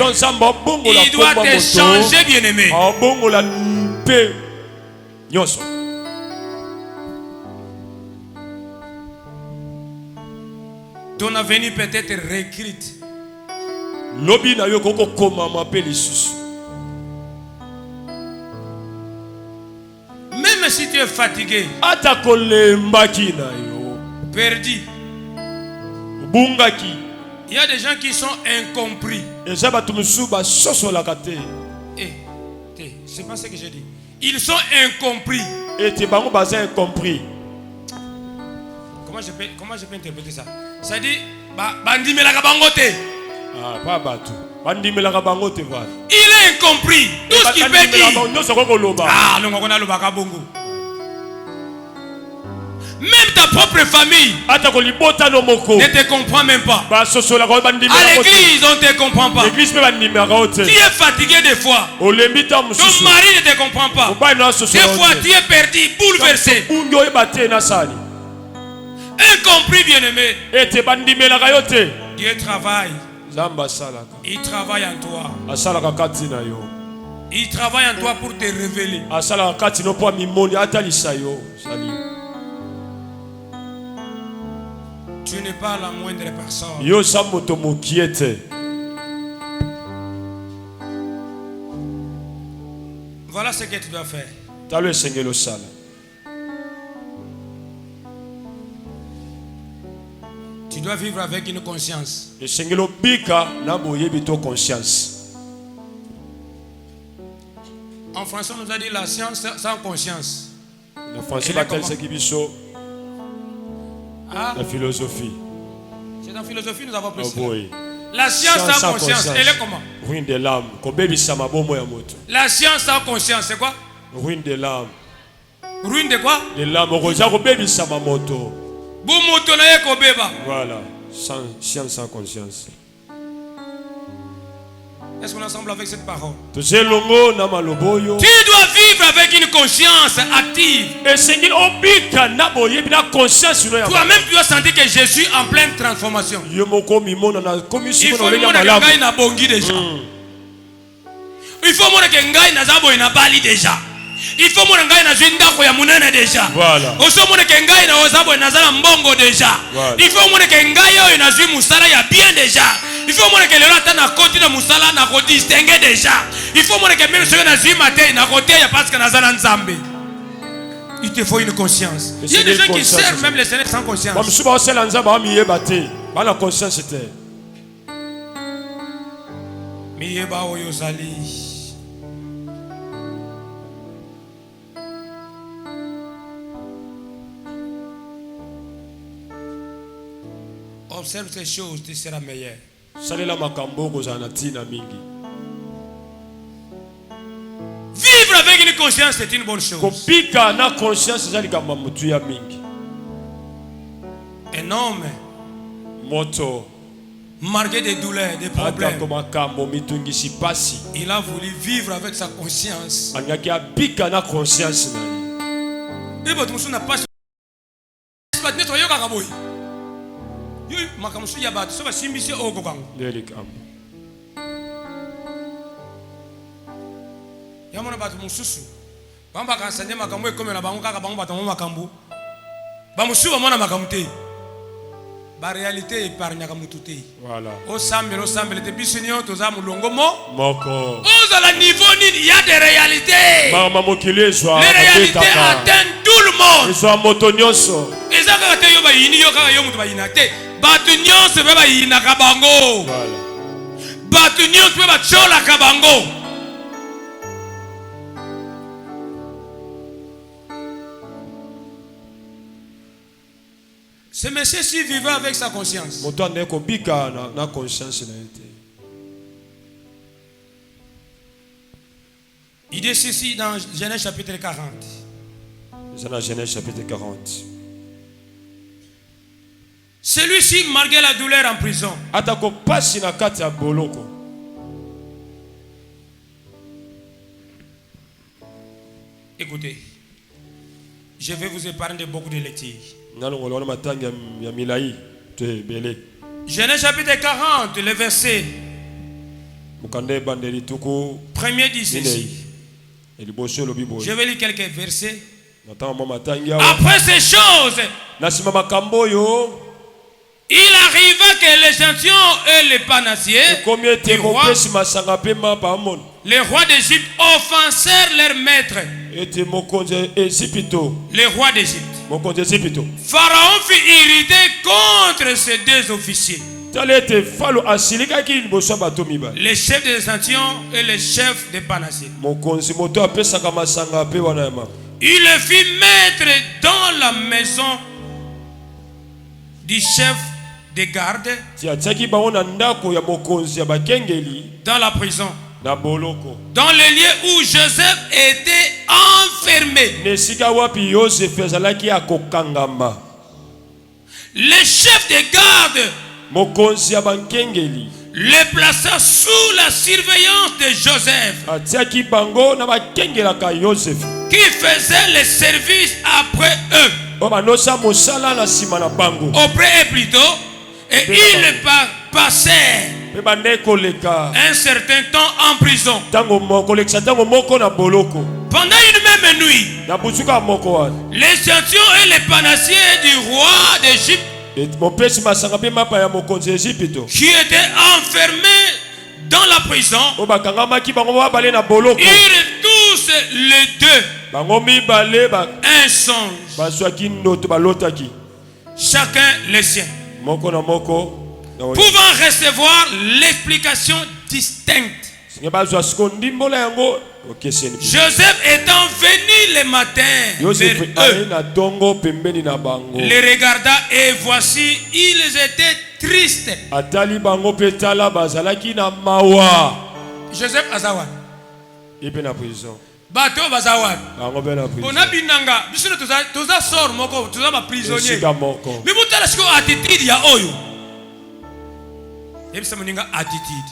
Speaker 1: il doit te changer, bien-aimé. Ton avenir peut être réécrite. Même si tu es fatigué, perdu, il y a des gens qui sont incompris. C'est pas ce que j'ai dit. Ils sont incompris. Comment je peux interpréter ça? Ça dit, il est incompris. Tout ce qu'il peut dire. Ah, non, on a le bagabongo. Même ta propre famille ne te comprend même pas. À l'église, on ne te comprend pas. Tu es fatigué des fois. Ton mari ne te comprend pas. Des fois, tu es perdu, bouleversé. Incompris, bien-aimé. Dieu travaille. Il travaille en toi. Il travaille en toi pour te révéler. Tu n'es pas la moindre personne. Voilà ce que tu dois faire. Tu dois vivre avec une conscience. En français, on nous a dit la science sans conscience.
Speaker 2: La philosophie.
Speaker 1: C'est dans la philosophie nous avons pris ça. La science sans conscience, elle est comment?
Speaker 2: Ruine de l'âme.
Speaker 1: La science sans conscience, c'est quoi?
Speaker 2: Ruine de l'âme.
Speaker 1: Ruine de quoi?
Speaker 2: De l'âme. Voilà. Science sans conscience.
Speaker 1: Est-ce qu'on est ensemble avec cette parole?
Speaker 2: Tu dois
Speaker 1: vivre avec une conscience active. Toi-même, tu dois sentir que je suis en pleine transformation. Il faut que déjà. Il faut que déjà. Il faut que déjà.
Speaker 2: Voilà.
Speaker 1: Il faut que déjà. Il faut déjà. Il faut que les gens na côté na musala na côté distinguer déjà. Il faut que même ceux na zi matin na côté ya parce que na zana nzambe. Il te faut une conscience. Il y a des gens qui servent même les Seigneur sans conscience. Miyeba oyozali. observe ces choses, tu seras meilleur. Vivre avec une conscience, c'est une bonne chose. Un homme marqué des douleurs, des problèmes, il a voulu vivre avec sa conscience. Yamona batu mususu bamba kansanye makambo ekomela bango kaka bango batango makambo bamusu bamona makambo te ba réalité épargne kamutu te. Voilà. Au sambele te bisinyo toza mulongo moko oza la niveau nini, il y a des réalités. Les réalités atteignent tout le monde. Eza kaka te yo ba yini yo kaka yo mutu ba yina te batu nyonso be ba yina ka bango. Voilà. Batu nyonso be ba chola ka bango. Ce monsieur-ci vivait avec sa conscience. Il dit ceci dans Genèse chapitre 40.
Speaker 2: Genèse chapitre 40.
Speaker 1: Celui-ci, malgré la douleur en prison, écoutez, je vais vous épargner beaucoup de lectures. Genèse chapitre 40, le verset premier dit ceci. Je vais lire quelques versets. Après ces choses, il arriva que l'échantillon et les panassiers, les rois d'Égypte offensèrent leur maître. Les rois d'Égypte. Pharaon fut irrité contre ces deux officiers, les chefs des échantillons et les chefs des panassiers. Il le fit mettre dans la maison du chef des gardes, dans la prison, dans les lieux où Joseph était enfermé. Les chefs des gardes les plaça sous la surveillance de Joseph, qui faisait le service après eux, auprès eux plutôt, et ils passèrent un certain temps en prison. Pendant une même nuit, les échantillons et les panassiers du roi d'Égypte, qui étaient enfermés dans la prison, ils tous les deux un songe, chacun le sien, pouvant recevoir l'explication distincte. Joseph étant venu le matin vers eux, les regarda et voici, ils étaient tristes. Joseph Azawad. Bato Bazawad. On a binanga, bisino toza sort moko, toza ma prisonnier. Mais mutala siko attitude ya oyo. Yebisa moninga attitude.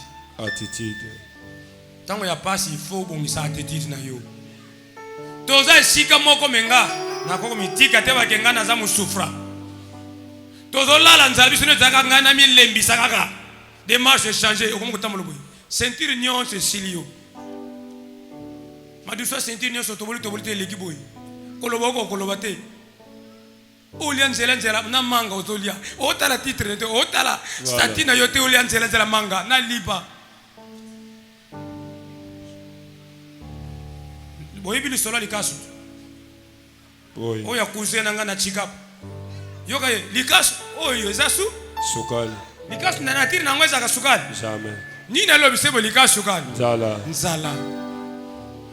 Speaker 1: Tango ya pasi il faut bongisa attitude na yo. Toza sika moko menga na koko mitika te bakenga na za musufra. Tozo lala nzala bisino zaka ngana mi lembisa kaka. Démarche changer okomo tamolo boy. Ceinture nion se silio. Madusa ceinture nion so toboli te legi boy. Koloboko kolobate. Olian zelenzela na manga ozolia. Otala titre te otala statina yote olian zelenzela manga na liba. Boyebi li sola likasu. Oya kuzena nga na chikap. Yoka likasu oyo ezasu
Speaker 2: sukali.
Speaker 1: Likasu na natiri na ngweza ka sukali.
Speaker 2: Jamais.
Speaker 1: Ni na lobi sebo likasu sukali. Nzala.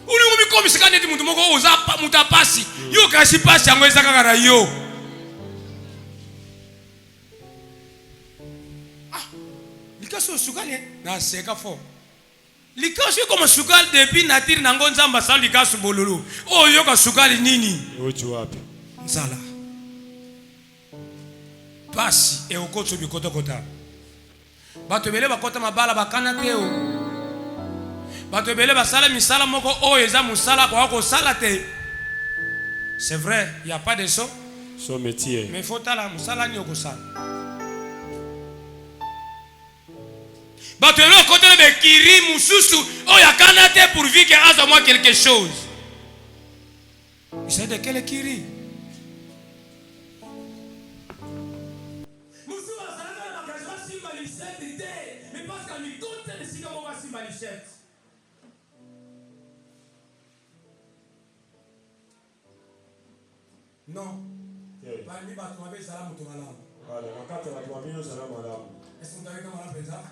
Speaker 1: Uli ngumi komi sikane ti muntu moko oza muta pasi. Yo kasi pasi ngweza ka ra yo. likaso sukali na seka fo likaso kama sukali depuis nature nango nzamba sa likaso bolulu oyo ka sukali nini
Speaker 2: ocho wapi
Speaker 1: nzala pasi e okotso bikoto kota bato bele bakota mabala bakana te o bato bele basala misala moko oyo eza musala kwa ko sala te. C'est vrai, il n'y a pas de son
Speaker 2: métier.
Speaker 1: Mais il faut aller à musala ni okosala. Bato bele kote be kiri mususu oyo akana te pourvu que aza moi quelque chose. C'est de quel kiri? Non. Parmi bato mabe sala muto malamu.
Speaker 2: Voilà, wakati watu wamio sala malamu.
Speaker 1: Est-ce que vous avez comment la pensa?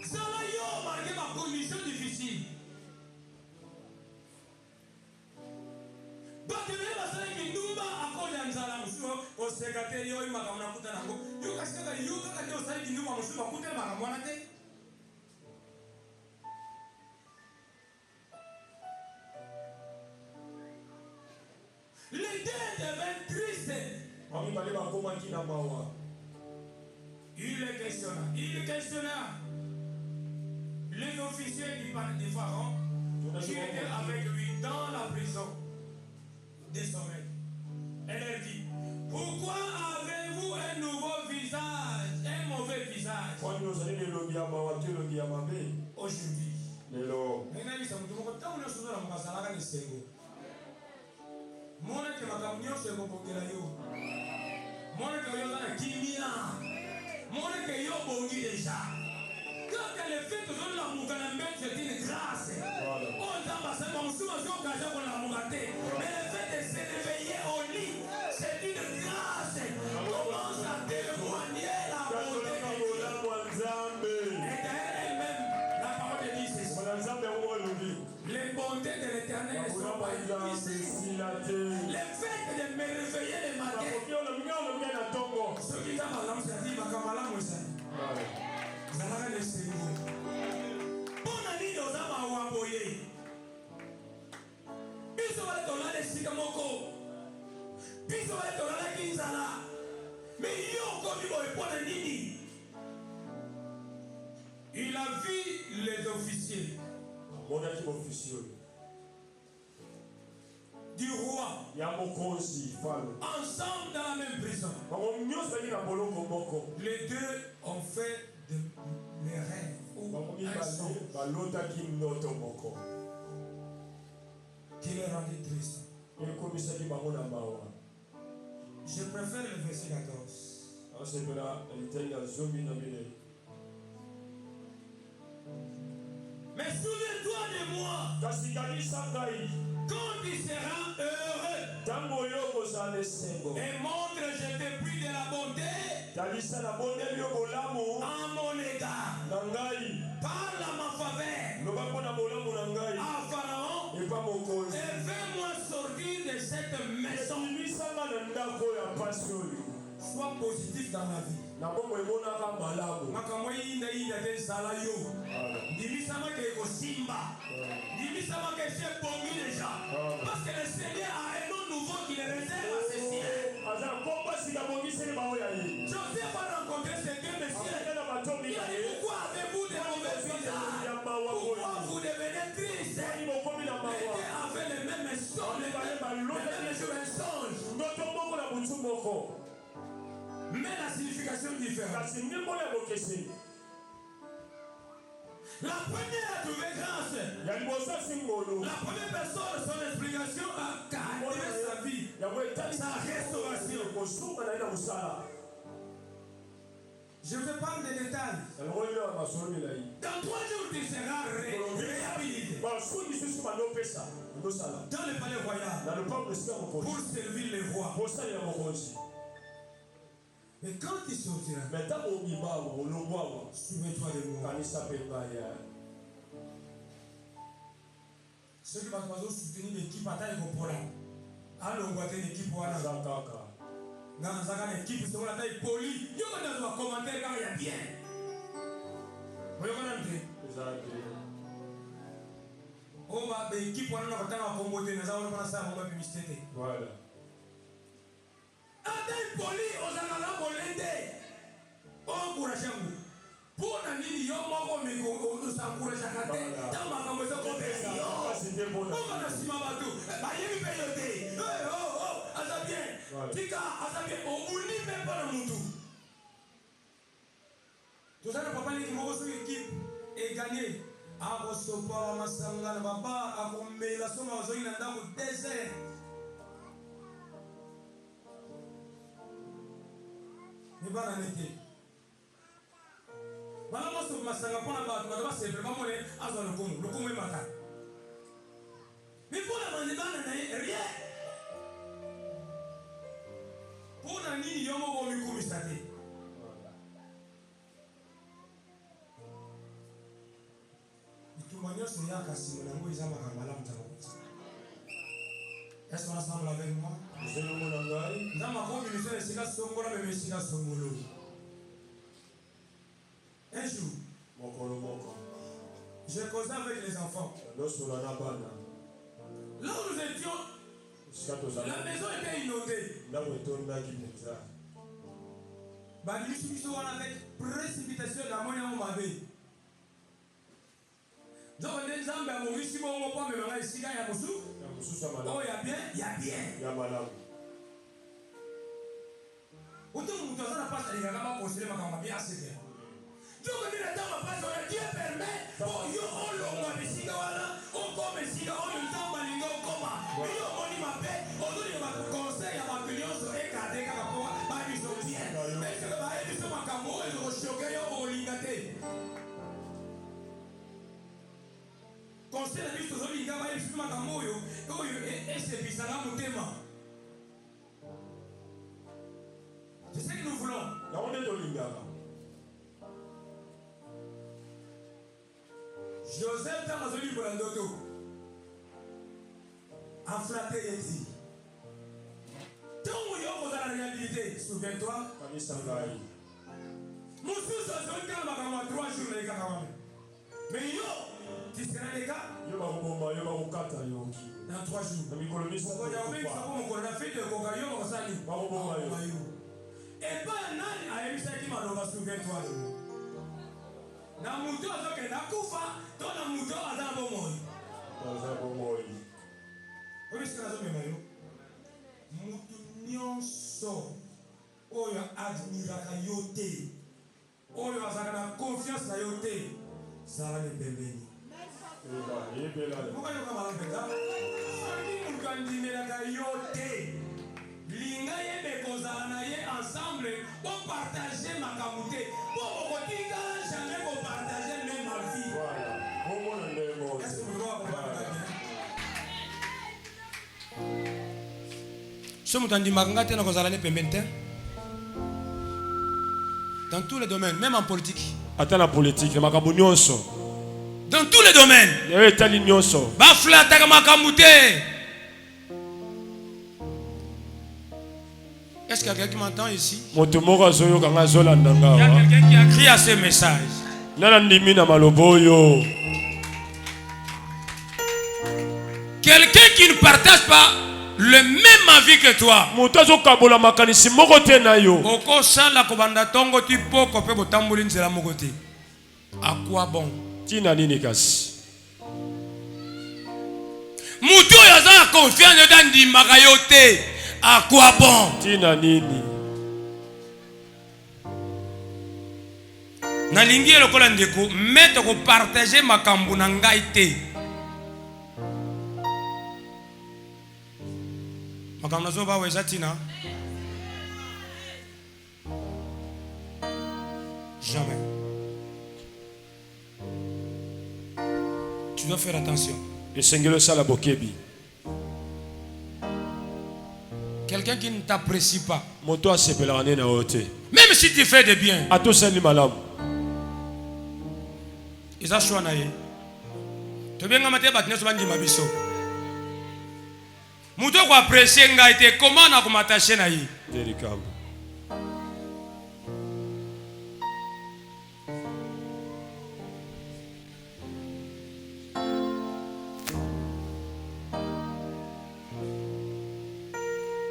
Speaker 1: Sala yo marqué ma condition difficile. Bato bele basala kindumba akola nzala musuo o secrétaire yo makamna kuta nango. Yo kasika yo kaka ndio sala kindumba musuo kuta makamwana te. Les deux deviennent tristes. Il questionna les officiers du pharaon qui étaient avec lui dans la prison des sommets. Elle leur dit, pourquoi avez-vous un nouveau visage, un mauvais visage aujourd'hui? Mona ke makamnyo se bokela yo. Mona ke yo na kimia. Mona ke yo bongi déjà. Quand le fait de la mugana mettre c'est une grâce. On t'a passé mon souvent occasion pour la mugate. Mais le fait de se réveiller au lit, c'est une grâce. Commence à témoigner la bonté de Dieu. Et elle-même, la parole de Dieu, c'est ça. Les bontés de l'Éternel sont pas ici. Le fait de me réveiller le matin. Ce qui t'a malam, c'est dit, makamala moussa. Zalaka le Seigneur. Bonne année aux âmes à Wamboye. Biso va te donner les sikamoko. Biso va te donner les kinzala. Mais yo comme il va répondre nini. Il a vu les officiers. Du roi ensemble dans la même prison. Les deux ont fait des rêves ou un songe qui les rendait tristes. Je préfère le verset 14. Mais souviens-toi de moi quand tu seras heureux et montre je t'ai pris de la bonté en mon égard. Parle à ma faveur à Pharaon et fais-moi sortir de cette maison. Sois positif dans la vie. Makamoi ina de sala yo. Dimisama ke ko simba. Dimisama ke c'est bongi déjà. Parce que le Seigneur a un nom nouveau qui le réserve à ses siens. Joseph a rencontré ces deux messieurs. Il a dit pourquoi avez-vous des mauvais visages? Pourquoi vous devenez tristes? Mettez avec les mêmes songes, les mêmes songes. Mais la signification différente. La première a trouvé grâce. La première personne, son explication a caractérisé sa vie, sa restauration. Je te parle des détails. Dans 3 jours, tu seras réhabilité dans le palais royal pour servir les rois. Mais quand il sortira, souviens-toi de moi. Ceux qui vont soutenir l'équipe à taille pour là. Alors, on va une équipe pour là. Dans une équipe, c'est qu'on a taille poli. Il y a des commentaires quand il y a bien. Vous voyez. Oh, bah, l'équipe, on a un Congo, nous avons ça, on va publicité.
Speaker 2: Voilà.
Speaker 1: A taille poli, on a un bolende. On encourage un goût. Pour la ligne, il y a un moment où on s'encourage à la tête. Dans ma campagne, on est bon. On a si ma bateau. Bah, il y a une période. Oh, Azabien. Tika, Azabien. On oublie même pas le monde. Tout ça, le papa, il m'a reçu l'équipe et gagné. A reçu pas ma sangha, le papa a commis la somme aux oeufs dans le désert. Mais pas la nette. Voilà, moi, je suis pour la base, c'est vraiment le Congo est matin. Mais pour la bande, rien. Pour la ligne, il y a un moment où il y a un est-ce qu'on ensemble avec moi? Dans ma communauté, c'est la Songola, mais c'est la Songolo. Un jour, j'ai causé avec les enfants. Là où nous étions, la maison était inondée. Avec précipitation, la monnaie on m'avait. Donc, les gens, si on prend le ici, il y a oh, il y a bien, il y a bien. Il y a malade. Autant que nous avons pas de la conseiller ma bien assez bien. Donc, on pas Dieu permet, on comme ici, on le temps, on dit ma paix, on donne ma conseil à ma opinion sur les cadets, ils sont bien. Mais ce que ils sont ma camo, ils ont choqué au lingaté. Conseil à lui, toujours, il va y avoir ma camo, et c'est bizarre, mon thème. C'est ce que nous voulons. Là, on est dans l'ingara. Joseph dans la zone de l'Andoto a flatté ici. Tant que vous avez la réhabilité, souviens-toi. Moussou, ça se fait dans 3 jours. Mais yo, tu seras les gars. Dans 3 jours. Et pas un an à Elisa qui m'a souviens-toi. Na muto azoke na kufa to na muto azabo moi. Obi sika zo mema yo. Mutu nyonso oyo admiraka yote. Oyo azaka na confiance na yote. Sala ne pembeni. Pourquoi yo kama mpeka? Sali mukandimela yote. Linga yebe kozala na ye ensemble pour partager makamute. Pour kotika jamais pour partager même ma vie. Voilà. Est-ce que vous dans tous les domaines, même en politique.
Speaker 2: Attends la politique, le makambu nyonso.
Speaker 1: Dans tous les domaines.
Speaker 2: Yewe tali nyonso.
Speaker 1: Baflata makamute. Est-ce qu'il y a quelqu'un qui m'entend ici? Il y a quelqu'un qui a crié à ce message. Quelqu'un qui ne partage pas le même avis que toi. À quoi bon? Moutou a confiance dans di magayote. À quoi bon?
Speaker 2: Tina nini?
Speaker 1: Nalingi lokola ndeko mettre ko partager makambu na ngai te. Makambu nazo ba weza tina? Jamais. Tu dois faire attention.
Speaker 2: Le Seigneur sala bokebi.
Speaker 1: Quelqu'un qui ne t'apprécie pas.
Speaker 2: Même
Speaker 1: si tu fais de bien. Ils ont choisi. Tu viens de me dire que tu as dit que tu as apprécié. Comment tu as m'attaché.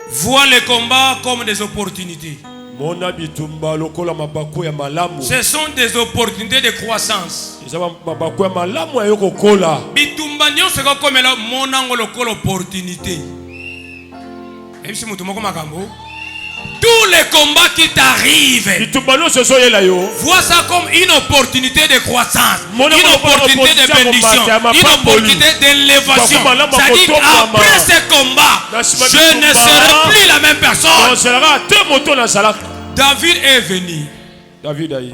Speaker 1: Vois les combats comme des opportunités. Ce sont des opportunités de croissance. Bitumba nyonso comme la monango lokola opportunité. Tous les combats qui t'arrivent, vois ça comme une opportunité de croissance, une opportunité de bénédiction, une opportunité d'élévation. C'est-à-dire après ce combat, je ne serai plus la même personne. David est venu.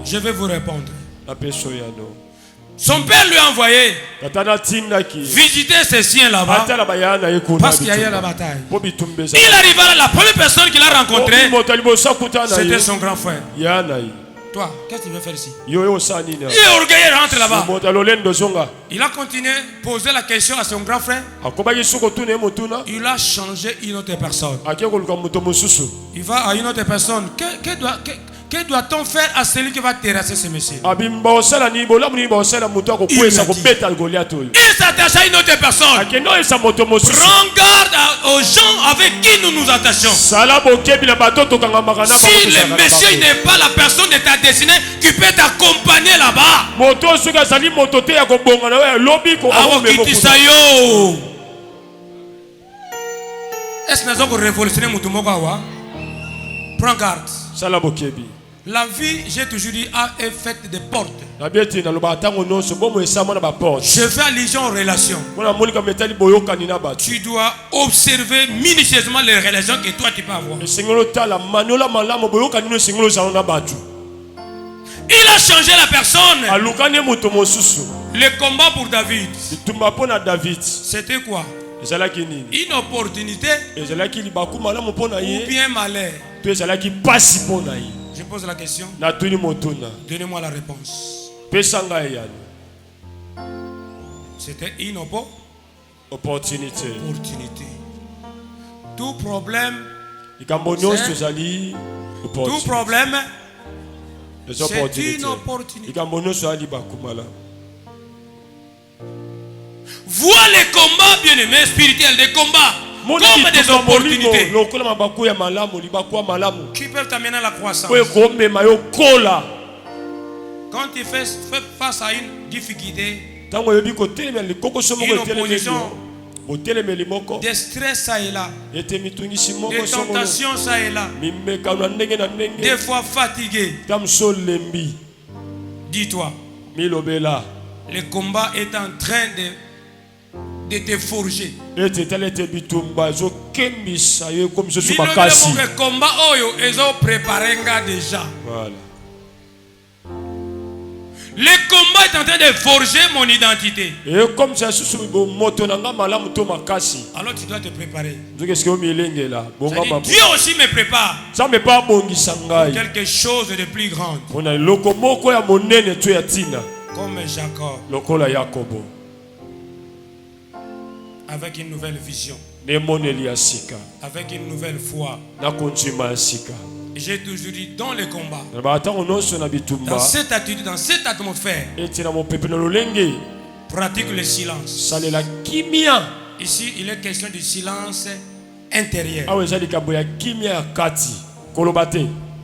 Speaker 1: Je vais vous répondre. Son père lui a envoyé visiter ses siens là-bas parce qu'il y a eu la bataille. Il arriva là, la première personne qu'il a rencontrée, c'était son grand frère. Toi, qu'est-ce que tu veux faire ici? Il est orgueilleux, rentre là-bas. Il a continué à poser la question à son grand frère. Il a changé une autre personne. Il va à une autre personne. Que doit-on faire à celui qui va terrasser ce monsieur? Il s'attache à une autre personne. Prends garde aux gens avec qui nous nous attachons. Si le monsieur n'est pas la personne de ta destinée qui peut t'accompagner là-bas, est-ce que nous avons révolutionné Mutumokawa? Prends garde. La vie, j'ai toujours dit, est faite de portes. Je fais allusion aux relations. Tu dois observer minutieusement les relations que toi tu peux avoir. Il a changé la personne. Le combat pour David, c'était quoi? Une opportunité ou bien malheur? Je pose la question. Donnez-moi la réponse. C'était une opportunité. Tout problème, c'est une opportunité. Vois les combats, bien-aimés, spirituels, des combats comme des opportunités qui peuvent t'amener à la croissance. Quand tu fais face à une difficulté, une opposition, des stress ça et là, des tentations ça et là, des fois fatigué, dis-toi, le combat est en train de te forger. Le combat ils ont préparé déjà. Voilà. Le combat est en train de forger mon identité. Alors tu dois te préparer. Dieu aussi me prépare pour quelque chose de plus grand. Comme Jacob. Avec une nouvelle vision. Avec une nouvelle foi. J'ai toujours dit dans les combats, dans cette attitude, dans cette atmosphère, pratique le silence. Ici, il est question du silence intérieur.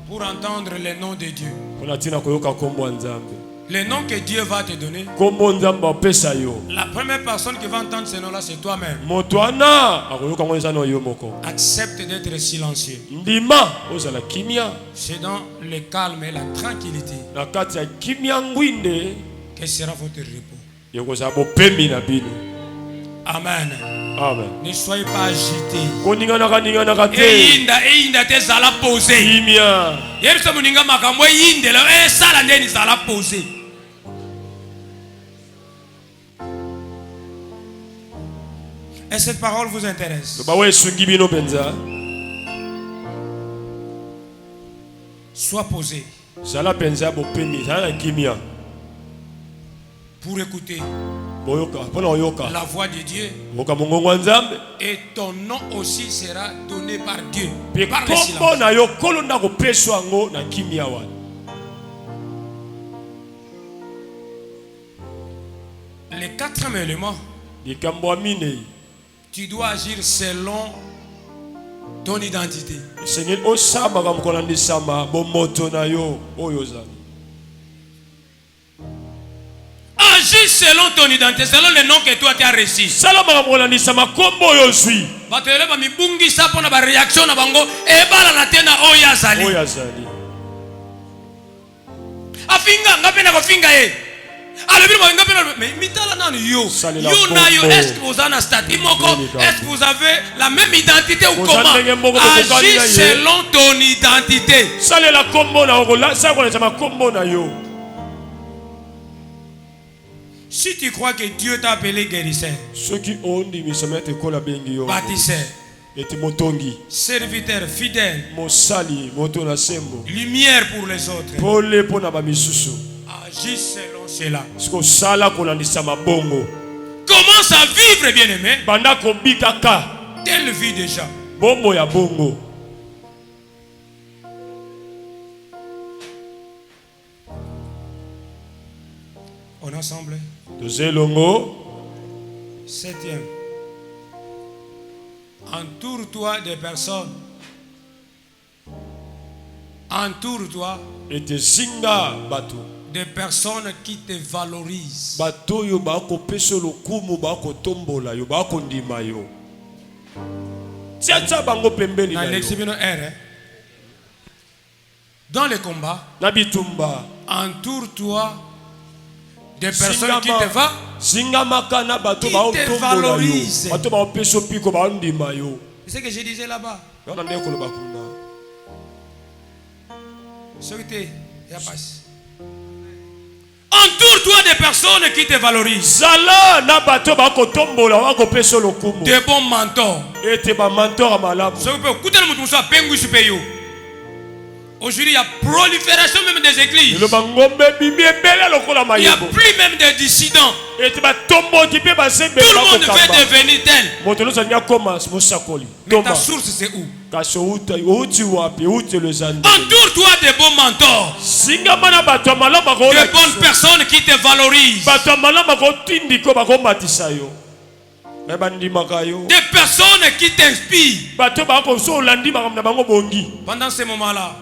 Speaker 1: Pour entendre les noms de Dieu. Les noms que Dieu va te donner, la première personne qui va entendre ces noms-là, c'est toi-même. Accepte d'être silencieux. C'est dans le calme et la tranquillité que sera votre repos. Amen.
Speaker 2: Amen.
Speaker 1: Ne soyez pas agité. Einda te zala posé. Yebisa muninga makambo yinde la sala ndeni zala posé. Et cette parole vous intéresse? Sois posé. pour écouter
Speaker 2: la
Speaker 1: la voix de Dieu. Et ton nom aussi sera donné par Dieu. Par le silence. Les 4 éléments, tu dois agir selon ton identité. Agis selon ton identité, selon le nom que toi tu as reçu. Batele ba mibungi sapo na ba réaction na bango e bala na tena oyazali. Afinga ngape na kofinga e. Alors ngape na mais mitala nani yo. Yo na yo est-ce que vous en statut moko? Est-ce que vous avez la même identité ou comment? Agis selon ton identité.
Speaker 2: Salela kombo na okola, ça connaît ma kombo na yo.
Speaker 1: Si tu crois que Dieu t'a appelé guérisseur, bâtisseur, serviteur, fidèle, lumière pour les autres, agis selon cela. Commence à vivre, bien-aimé. Telle vie déjà. On est ensemble. 7e. Entoure-toi des personnes. Entoure-toi des personnes qui te valorisent. Dans les combats, entoure-toi des personnes qui te valorisent. C'est ce que je disais là-bas. Entoure-toi des personnes qui te valorisent. Des bons mentors. Aujourd'hui, il y a prolifération même des églises. Il n'y a plus même de dissidents. Tout le monde veut devenir tel. Mais ta source c'est où? Entoure-toi de bons mentors. De bonnes personnes qui te valorisent. Des personnes qui t'inspirent. Pendant ces moments-là,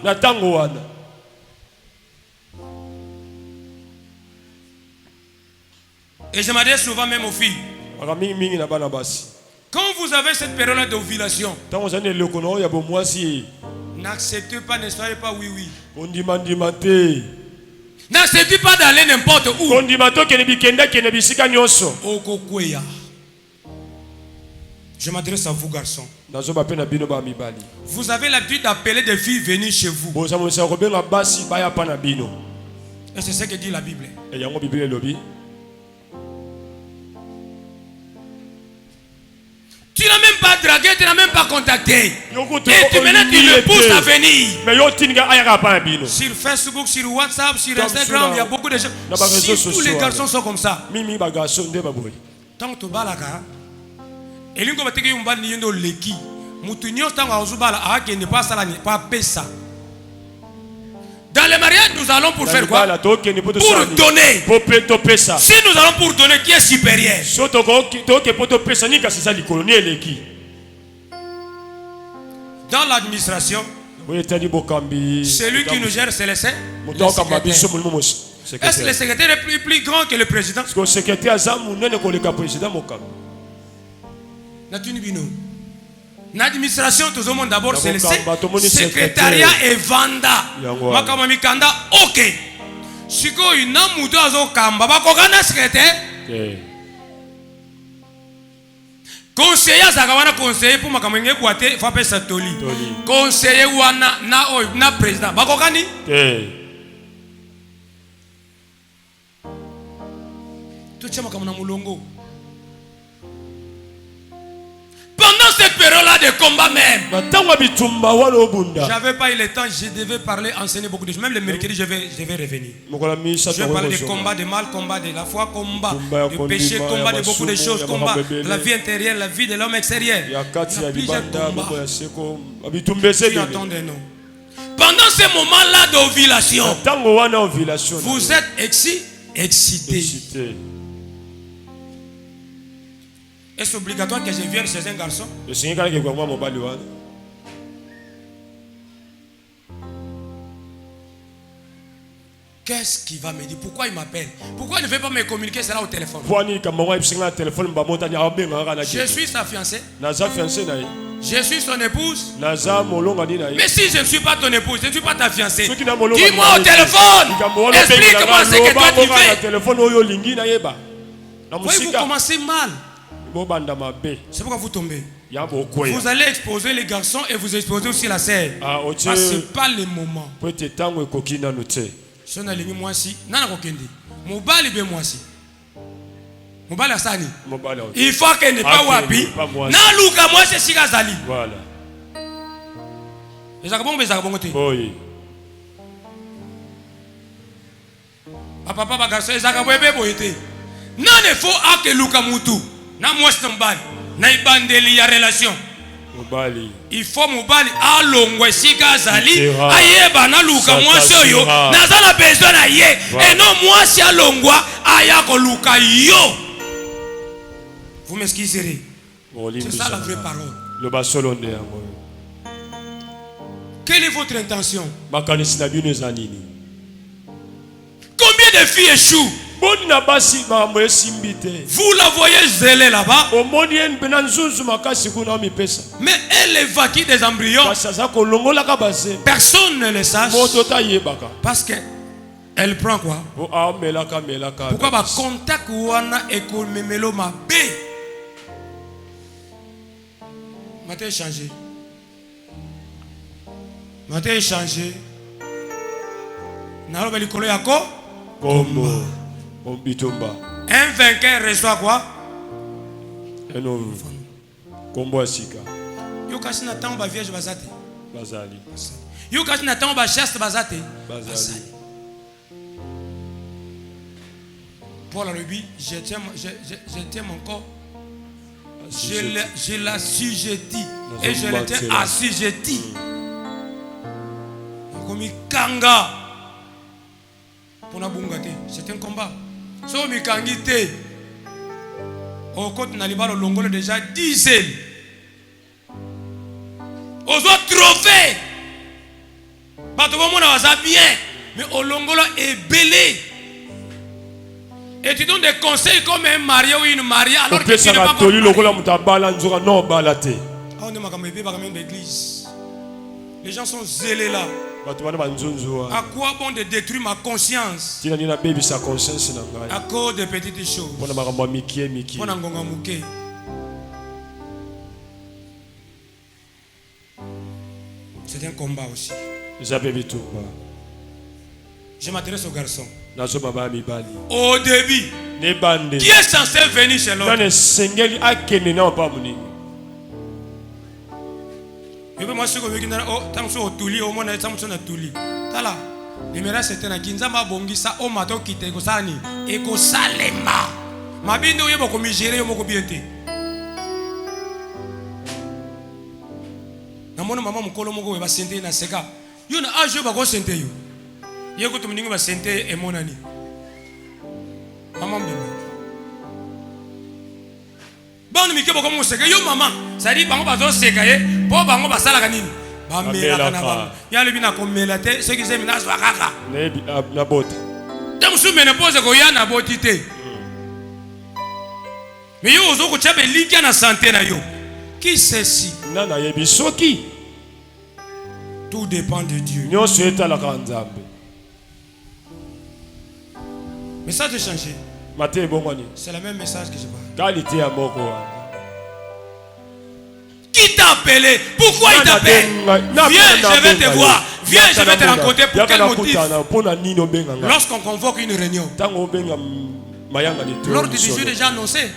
Speaker 1: et je m'adresse souvent même aux filles. Quand vous avez cette période d'ovulation, n'acceptez pas, ne soyez pas oui. N'acceptez pas d'aller n'importe où. Je m'adresse à vous, garçons. Vous avez l'habitude d'appeler des filles venir chez vous. Et c'est ce que dit la Bible. Tu n'as même pas dragué, tu n'as même pas contacté. Et maintenant tu le pousses à venir. Sur Facebook, sur WhatsApp, sur Instagram, il y a beaucoup de gens. Si tous les garçons sont comme ça. Tant que tu vas là, dans les mariages, nous allons pour faire quoi? Pour donner. Si nous allons pour donner, qui est supérieur? Dans l'administration, celui qui nous gère, c'est le secrétaire. Est-ce que le secrétaire est plus grand que le président? L'administration, tout le monde d'abord, c'est le secrétariat et vanda. Makamamikanda, ok. Si vous avez un mouton à Zokamba, vous avez un secrétaire. Conseiller, ça va conseiller pour Makamenge Boité, Fapé Satoli. Conseiller ou na président. Vous avez tout ça, Makamana Moulongo. Pendant cette période-là, moment-là de combat même. J'avais pas eu le temps, je devais parler, enseigner beaucoup de choses. Même le mercredi, je vais revenir. Je vais parler de combat de mal, combat de la foi, combat de péché, combat de beaucoup de choses, combat de la vie intérieure, la vie de l'homme extérieur. Il y a plusieurs combats. Tu attends de nous. Pendant ce moment-là d'ovulation, vous êtes excité. Est-ce obligatoire que je vienne chez un garçon? Qu'est-ce qu'il va me dire? Pourquoi il m'appelle? Pourquoi il ne veut pas me communiquer cela au téléphone? Je suis sa fiancée. Je suis son épouse. Mais si je ne suis pas ton épouse, je ne suis pas ta fiancée, dis-moi au téléphone. Explique-moi ce que toi tu fais. Vous commencez mal. C'est pourquoi vous tombez. Vous allez exposer les garçons et vous exposez aussi la sœur. Parce que ce n'est pas le moment. Si on a les moi si, nana kokende. Mobali be moi si. Mobali asani. Il faut qu'elle n'est pas wapi. Na luka moi c'est Sigazali. Voilà. Ezakabongo te. Oui. Papa garçon ezakabwebe boyete. Nane faut ake luka mutu. Na moi c'est mbali. Na ibandeli ya relation. Il faut mobali alongwe sika zali ayeba na luka mwasi oyo nazala besoin na ye et non mwasi alongwa aya ko luka yo. Vous m'excuserez. C'est ça la vraie parole. Quelle est votre intention? Combien de filles échouent? Vous la voyez zélée là-bas. Mais elle évacue des embryons. Personne ne le sache. Parce que elle prend quoi? Pourquoi ba contact wana ekomemelo mabe? Matin changé. Matin changé. Naloba likolo yako? Combat. Un vainqueur reçoit quoi? Combo asika. Yo kasi na tango ba vierge bazate. Bazali. Yo kasi na tango ba chaste bazate. Bazali. Paul a dit, je tiens mon corps. Je l'assujettis. Et je le tiens assujetti. Comme kanga. Pour na bungate, c'est un combat. So mi kangite. Au côté na libaro longolo déjà 10 ailes. Aux autres trophées. Parce que mon a bien, mais au longolo est belé. Et tu donnes des conseils comme un marié ou une mariée alors que tu n'es pas marié. Les gens sont zélés là. À quoi bon de détruire ma conscience à cause de petites choses? C'est un combat aussi. Je m'adresse aux garçons. Au début, qui est censé venir chez l'autre? Moi, je suis au Tuli, au monde, je suis au Tuli. Tala, le message c'était na Kinzamba Bongisa, au mato qui te gosani, et ko salema. Ma bindo yebo ko mi gérer yebo ko biente. Na mona mama mukolo moko ba sente na seka. Yo na ajo ba ko sente yo. Yeko to mningo ba sente e monani. Mama mbimba. Bon mi kebo ko mo seka yo mama, ça dit bango ba zo seka ye. Po bango basala kanini ba mela kana ba ya le bina ko mela te ce qui c'est mina so kaka na bota te musu mena pose ko ya na botite mais yo ozo ko chabe likia na santé na yo qui c'est si nana yebi soki tout dépend de Dieu nyoso etala ka nzambe message de changer maté bongoni c'est le même message que je parle qualité ya moko. Qui t'a appelé? Pourquoi il t'appelle? Viens, je vais te voir. Viens, je vais te rencontrer. Pour quel motif? Lorsqu'on convoque une réunion, l'ordre du jour est déjà annoncé.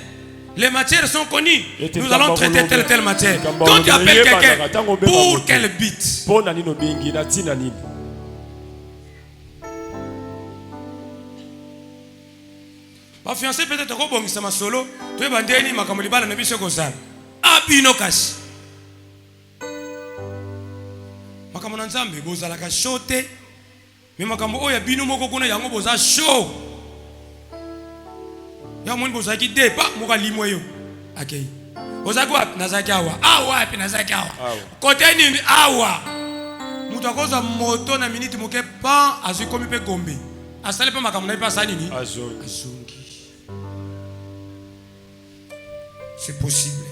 Speaker 1: Les matières sont connues. Nous allons traiter telle matière. Quand tu appelles quelqu'un, pour quel but? Ma fiancée peut-être que bon, c'est ma solo. Tu es bandé, ma comme libala, ne bis que ça. Abino cash. Ma comme on ensemble, boza la cachote. Mais ma comme oya bino moko kuna yango boza show. Ya mon boza qui dépa, moka limoyo. Ok. Boza quoi? Nazaki awa. Awa, puis nazaki awa. Côté ni awa. Mutakoza moto na minute moke pan azu komi pe gombe. Asale pe ma comme na pas ça nini? Azongi. C'est possible.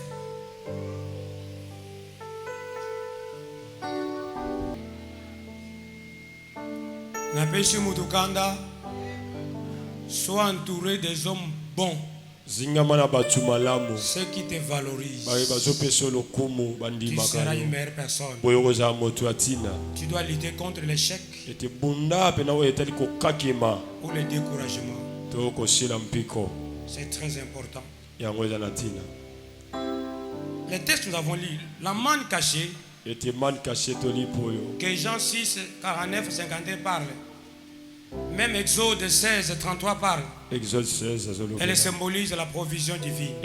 Speaker 1: La pêche Mutokanda, sois entouré des hommes bons. Ceux qui te valorisent. Tu seras une meilleure personne. Tu dois lutter contre l'échec ou le découragement. C'est très important. Les textes que nous avons lus, la manne cachée, que Jean 6, 49, 51 parle. Même Exode 16, 33 parle. Elle symbolise la provision divine.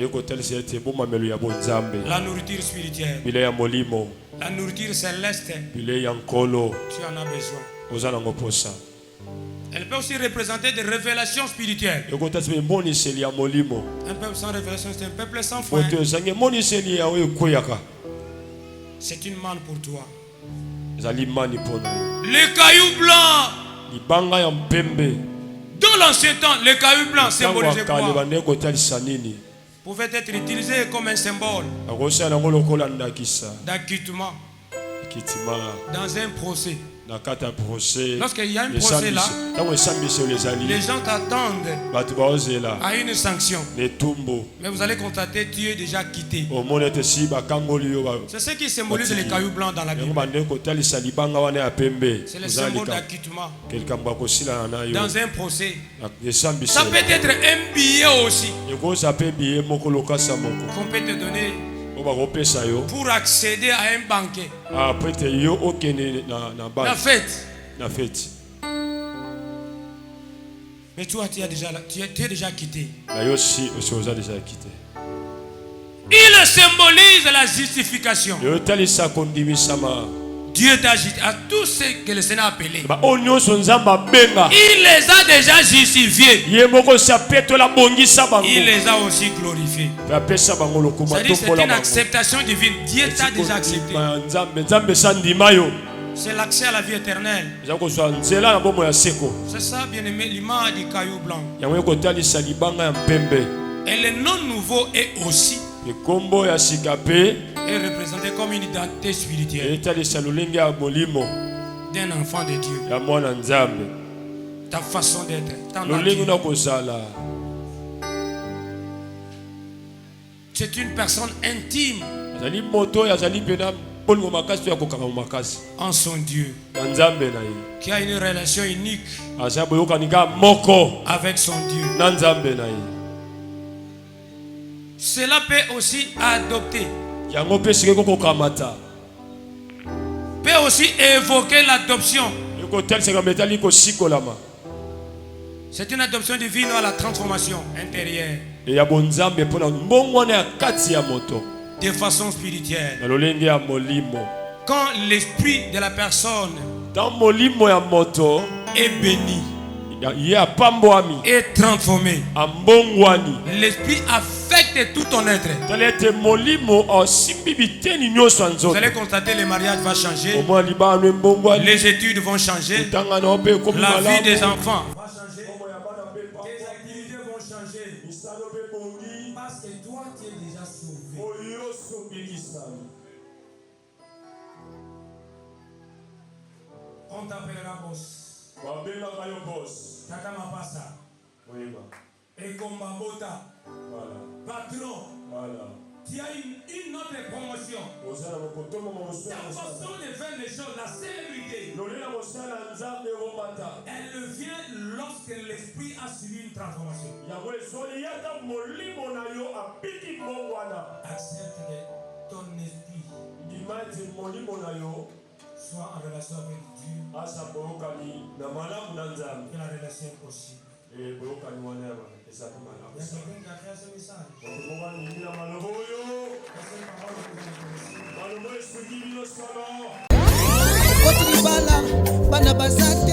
Speaker 1: La nourriture spirituelle. La nourriture céleste. Tu en as besoin. Elle peut aussi représenter des révélations spirituelles. Un peuple sans révélation, c'est un peuple sans foi. C'est une manne pour toi. Les cailloux blancs. Dans l'ancien temps, les cailloux blancs symbolisaient quoi? Pouvaient être utilisés comme un symbole d'acquittement dans un procès. Lorsqu'il y a un procès là, les gens t'attendent à une sanction. Mais vous allez constater, tu es déjà quitté. C'est ce qui symbolise les cailloux blancs dans la Bible. C'est le symbole d'acquittement dans un procès. Ça peut être un billet aussi qu'on peut te donner pour accéder à un banquet. La fête. Mais toi, tu es déjà quitté. Il symbolise la justification. Dieu t'a justifié à tous ceux que le Seigneur a appelés. Il les a déjà justifiés. Il les a aussi glorifiés. C'est-à-dire c'est une acceptation divine. Dieu t'a déjà accepté. C'est l'accès à la vie éternelle. C'est ça, bien aimé, l'image du caillou blanc. Et le nom nouveau est aussi est représenté comme une identité spirituelle d'un enfant de Dieu. Ta façon d'être, ta nature. C'est une personne intime en son Dieu, qui a une relation unique avec son Dieu. Cela peut aussi adopter, peut aussi évoquer l'adoption. C'est une adoption divine à la transformation intérieure de façon spirituelle. Quand l'esprit de la personne est béni, est transformé, l'esprit affecte tout ton être. Vous allez constater, le mariage va changer, les études vont changer, la vie des enfants va changer, les activités vont changer, parce que toi tu es déjà sauvé. On t'appellera boss. Tata Mapasa. Et Kombabota. Patron. Tu as une autre promotion. Ta façon de faire les choses, la célébrité, elle vient lorsque l'esprit a suivi une transformation. Accepte que ton esprit soit en relation avec Dieu. Que la relation est possible. Il y a quelqu'un qui a créé ce message.
Speaker 4: Bana bazate